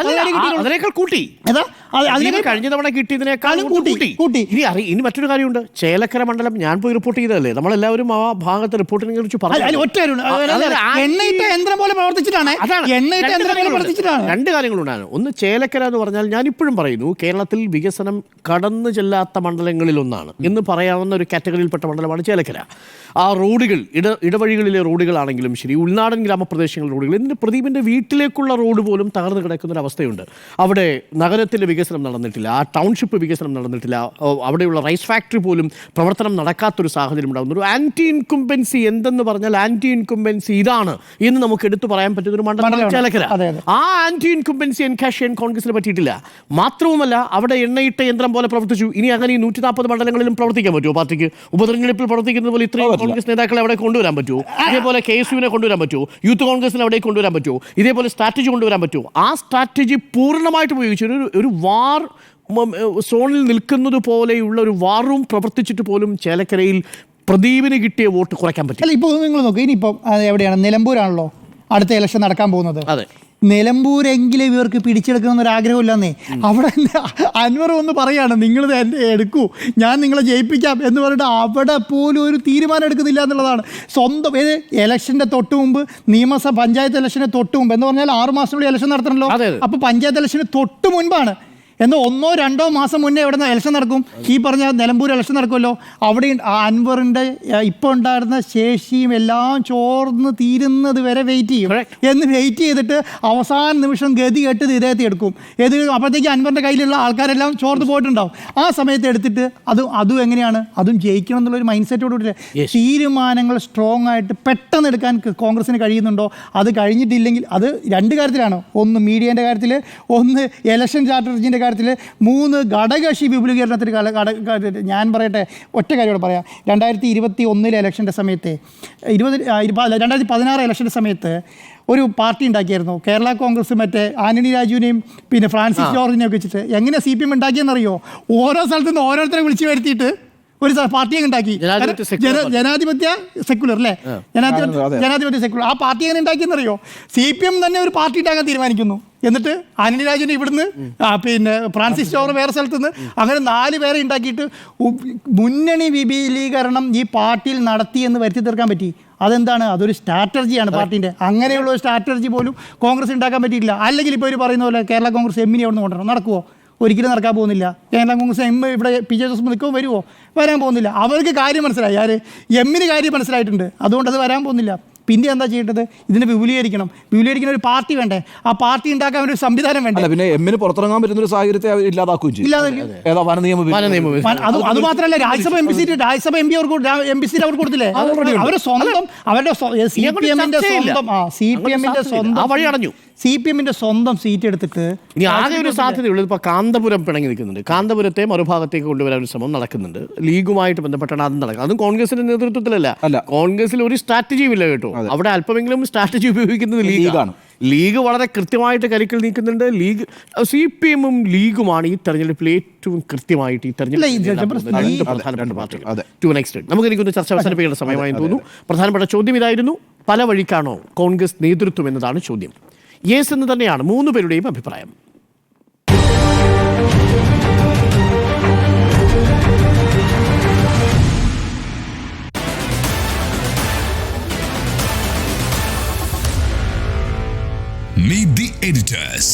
കഴിഞ്ഞ തവണ കിട്ടിയതിനേക്കാളും കൂട്ടി. ഇനി മറ്റൊരു കാര്യമുണ്ട്. ചേലക്കര മണ്ഡലം ഞാൻ പോയി റിപ്പോർട്ട് ചെയ്തതല്ലേ, നമ്മളെല്ലാവരും ആ ഭാഗത്ത് റിപ്പോർട്ടിനെ കുറിച്ച് പറഞ്ഞു. രണ്ട് കാര്യങ്ങളുണ്ടായിരുന്നു. ഒന്ന്, ചേലക്കര എന്ന് പറഞ്ഞാൽ ഞാൻ ഇപ്പോഴും പറയുന്നു കേരളത്തിൽ വികസനം കടന്നു ചെല്ലാത്ത മണ്ഡലങ്ങളിലൊന്നാണ് എന്ന് പറയാവുന്ന ഒരു കാറ്റഗറിയിൽപ്പെട്ട മണ്ഡലമാണ് ചേലക്കര. ആ റോഡുകൾ, ഇടവഴികളിലെ റോഡുകളാണെങ്കിലും ശരി, ഉൾനാടൻ ഗ്രാമപ്രദേശങ്ങളിലെ റോഡുകൾ, എന്നിട്ട് പ്രദീപിൻ്റെ വീട്ടിലേക്കുള്ള റോഡ് പോലും തകർന്നു കിടക്കുന്നൊരവസ്ഥയുണ്ട്. അവിടെ നഗരത്തിൻ്റെ വികസനം നടന്നിട്ടില്ല, ആ ടൗൺഷിപ്പ് വികസനം നടന്നിട്ടില്ല, അവിടെയുള്ള റൈസ് ഫാക്ടറി പോലും പ്രവർത്തനം നടക്കാത്തൊരു സാഹചര്യം ഉണ്ടാകുന്നു. ഒരു ആൻറ്റി ഇൻകുംബൻസി എന്തെന്ന് പറഞ്ഞാൽ ആൻറ്റി ഇൻകുംബൻസി ഇതാണ് എന്ന് നമുക്ക് എടുത്തു പറയാൻ പറ്റുന്ന ഒരു മണ്ഡലം ചേലക്കര. ആ ആൻറ്റി ഇൻകുംബൻസി എൻകാഷ് ചെയ്യാൻ കോൺഗ്രസിന് പറ്റിയിട്ടില്ല. മാത്രവുമല്ല, അവിടെ എണ്ണയിട്ട യന്ത്രം പോലെ പ്രവർത്തിച്ചു. ഇനി അങ്ങനെ ഈ 140 മണ്ഡലങ്ങളിലും പ്രവർത്തിക്കാൻ പറ്റുമോ പാർട്ടിക്ക്? ഉപതെരഞ്ഞെടുപ്പിൽ പ്രവർത്തിക്കുന്നത് പോലെ ഇത്രയും കോൺഗ്രസ് നേതാക്കളെ അവിടെ കൊണ്ടുവരാൻ പറ്റുമോ? ഇതേപോലെ KSUവിനെ കൊണ്ടുവരാൻ പറ്റുമോ? യൂത്ത് കോൺഗ്രസിനെ അവിടെ കൊണ്ടുവരാൻ പറ്റുമോ? ഇതേപോലെ സ്ട്രാറ്റജി കൊണ്ടുവരാൻ പറ്റുമോ? ആ സ്ട്രാറ്റജി പൂർണ്ണമായിട്ട് ഉപയോഗിച്ചു ഒരു വാർ സോണിൽ നിൽക്കുന്നത് പോലെയുള്ള ഒരു വാർ റൂം പ്രവർത്തിച്ചിട്ട് പോലും ചേലക്കരയിൽ പ്രദീപിന് കിട്ടിയ വോട്ട് കുറയ്ക്കാൻ പറ്റും. അല്ല, ഇപ്പോൾ നിങ്ങൾ നോക്കുക, ഇനിയിപ്പോൾ എവിടെയാണ്? നിലമ്പൂരാണല്ലോ അടുത്ത ഇലക്ഷൻ നടക്കാൻ പോകുന്നത്. അതെ, നിലമ്പൂരെങ്കിലും ഇവർക്ക് പിടിച്ചെടുക്കണമെന്നൊരു ആഗ്രഹമില്ലെന്നേ. അവിടെ അൻവർ ഒന്ന് പറയാണ്, നിങ്ങളിത് എന്നെ എടുക്കൂ, ഞാൻ നിങ്ങളെ ജയിപ്പിക്കാം എന്ന് പറഞ്ഞിട്ട് അവിടെ പോലും ഒരു തീരുമാനം എടുക്കുന്നില്ല എന്നുള്ളതാണ്. സ്വന്തം ഇലക്ഷൻ്റെ തൊട്ട് മുമ്പ്, പഞ്ചായത്ത് ഇലക്ഷന് തൊട്ട് മുമ്പ് എന്ന് പറഞ്ഞാൽ 6 മാസത്തിനുള്ളിൽ ഇലക്ഷൻ നടത്തണമല്ലോ. അപ്പോൾ പഞ്ചായത്ത് ഇലക്ഷന് തൊട്ട് മുൻപാണ്. എന്നാൽ 1-2 മാസം മുന്നേ എവിടെ നിന്ന് ഇലക്ഷൻ നടക്കും? ഈ പറഞ്ഞ നിലമ്പൂർ ഇലക്ഷൻ നടക്കുമല്ലോ. അവിടെ അൻവറിൻ്റെ ഇപ്പോൾ ഉണ്ടായിരുന്ന ശേഷിയും എല്ലാം ചോർന്ന് തീരുന്നത് വരെ വെയിറ്റ് ചെയ്യും. വെയിറ്റ് ചെയ്തിട്ട് അവസാന നിമിഷം ഗതി കെട്ട് ഇദ്ദേഹത്തെ എടുക്കും. അപ്പോഴത്തേക്ക് അൻവറിൻ്റെ കയ്യിലുള്ള ആൾക്കാരെല്ലാം ചോർന്ന് പോയിട്ടുണ്ടാവും. ആ സമയത്ത് എടുത്തിട്ട് അതും എങ്ങനെയാണ്? അതും ജയിക്കണം എന്നുള്ളൊരു മൈൻഡ് സെറ്റോടുകൂടി തീരുമാനങ്ങൾ സ്ട്രോങ് ആയിട്ട് പെട്ടെന്ന് എടുക്കാൻ കോൺഗ്രസിന് കഴിയുന്നുണ്ടോ? അത് കഴിഞ്ഞിട്ടില്ലെങ്കിൽ അത് 2 കാര്യത്തിലാണ്. ഒന്ന് മീഡിയേൻ്റെ കാര്യത്തിൽ, ഒന്ന് ഇലക്ഷൻ സ്ട്രാറ്റജിൻ്റെ കാര്യത്തിൽ, 3 ഘടകകക്ഷി വിപുലീകരണത്തിന്. ഞാൻ പറയട്ടെ, ഒറ്റ കാര്യം പറയാം. 2021 ഇലക്ഷൻ്റെ സമയത്ത്, 2016 ഇലക്ഷൻ്റെ സമയത്ത് ഒരു പാർട്ടി ഉണ്ടാക്കിയായിരുന്നു കേരള കോൺഗ്രസ്. മറ്റേ ആന്റണി രാജുവിനെയും ഫ്രാൻസിസ് ജോർജിനെയും ഒക്കെ വെച്ചിട്ട് എങ്ങനെ CPM ഉണ്ടാക്കിയെന്നറിയോ? ഓരോ സ്ഥലത്തു നിന്ന് ഓരോരുത്തരെ വിളിച്ചു വരുത്തിയിട്ട് ഒരു പാർട്ടി ഉണ്ടാക്കി. ജനാധിപത്യ സെക്കുലർ അല്ലേ? ജനാധിപത്യ സെക്കുലർ. ആ പാർട്ടി എങ്ങനെ ഉണ്ടാക്കിയെന്നറിയോ? CPM തന്നെ ഒരു പാർട്ടി ഉണ്ടാക്കാൻ തീരുമാനിക്കുന്നു. എന്നിട്ട് ആന്റണി രാജുവിനെ ഇവിടുന്ന്, ഫ്രാൻസിസ് ജോർജ് വേറെ സ്ഥലത്തുനിന്ന്, അങ്ങനെ 4 പേരെ ഉണ്ടാക്കിയിട്ട് മുന്നണി വിപുലീകരണം ഈ പാർട്ടിയിൽ നടത്തി എന്ന് വരുത്തി തീർക്കാൻ പറ്റി. അതെന്താണ്? അതൊരു സ്ട്രാറ്റജിയാണ് പാർട്ടീൻ്റെ. അങ്ങനെയുള്ള ഒരു സ്ട്രാറ്റജി പോലും കോൺഗ്രസ് ഉണ്ടാക്കാൻ പറ്റിയിട്ടില്ല. അല്ലെങ്കിൽ ഇപ്പോൾ ഇവർ പറയുന്ന പോലെ കേരള കോൺഗ്രസ് എമ്മിനെ അവിടെ നിന്ന് കൊണ്ടുവരണം. നടക്കുമോ? ഒരിക്കലും നടക്കാൻ പോകുന്നില്ല. കേരള കോൺഗ്രസ് ഇവിടെ PJ ജോസഫ് നിൽക്കുമോ? വരുമോ? വരാൻ പോകുന്നില്ല. അവർക്ക് കാര്യം മനസ്സിലായി. എമ്മിന് കാര്യം മനസ്സിലായിട്ടുണ്ട്. അതുകൊണ്ട് അത് വരാൻ പോകുന്നില്ല. പിന്നെ എന്താ ചെയ്യേണ്ടത്? ഇതിനെ വിപുലീകരിക്കുന്ന ഒരു പാർട്ടി വേണ്ടേ? ആ പാർട്ടി ഉണ്ടാക്കാൻ ഒരു സംവിധാനം വേണ്ടേ? അല്ല, പിന്നെ എമ്മിന് പുറത്തിറങ്ങാൻ പറ്റുന്ന ഒരു സാഹചര്യത്തെ ഇല്ലാതാക്കുകയും ചെയ്യും. ഏതാ വന നിയമ അത് മാത്രമല്ല, രാജ്യസഭ എം പി സീറ്റ് അവർക്ക് കൊടുത്തില്ലേ? അവരുടെ സ്വന്തം CPM-ന്റെ സ്വന്തം സീറ്റ് എടുത്തിട്ട് ഇനി ആകെ ഒരു സാധ്യതയുള്ളത് ഇപ്പോൾ കാന്തപുരം പിണങ്ങി നിൽക്കുന്നുണ്ട്. കാന്തപുരത്തെ മറുഭാഗത്തേക്ക് കൊണ്ടുവരാൻ ഒരു ശ്രമം നടക്കുന്നുണ്ട്. ലീഗുമായിട്ട് ബന്ധപ്പെട്ടാണ് അത് നടക്കുന്നത്. അതും കോൺഗ്രസിന്റെ നേതൃത്വത്തിലല്ല. കോൺഗ്രസിൽ ഒരു സ്ട്രാറ്റജിയും ഇല്ല കേട്ടോ. അവിടെ അല്പമെങ്കിലും സ്ട്രാറ്റജി ഉപയോഗിക്കുന്നത് ലീഗാണ്. ലീഗ് വളരെ കൃത്യമായിട്ട് കരുക്കൾ നീക്കുന്നുണ്ട്. CPM-ഉം ലീഗുമാണ് ഈ തെരഞ്ഞെടുപ്പിൽ ഏറ്റവും കൃത്യമായിട്ട് ഈ തെരഞ്ഞെടുപ്പ് നമുക്ക് എനിക്കൊന്ന് ചർച്ച അവസാനിപ്പിക്കേണ്ട സമയമായി തോന്നുന്നു. പ്രധാനപ്പെട്ട ചോദ്യം ഇതായിരുന്നു: പല വഴിക്കാണോ കോൺഗ്രസ് നേതൃത്വം എന്നതാണ് ചോദ്യം. യെസ് എന്ന് തന്നെയാണ് 3 പേരുടെയും അഭിപ്രായം. Meet the editors.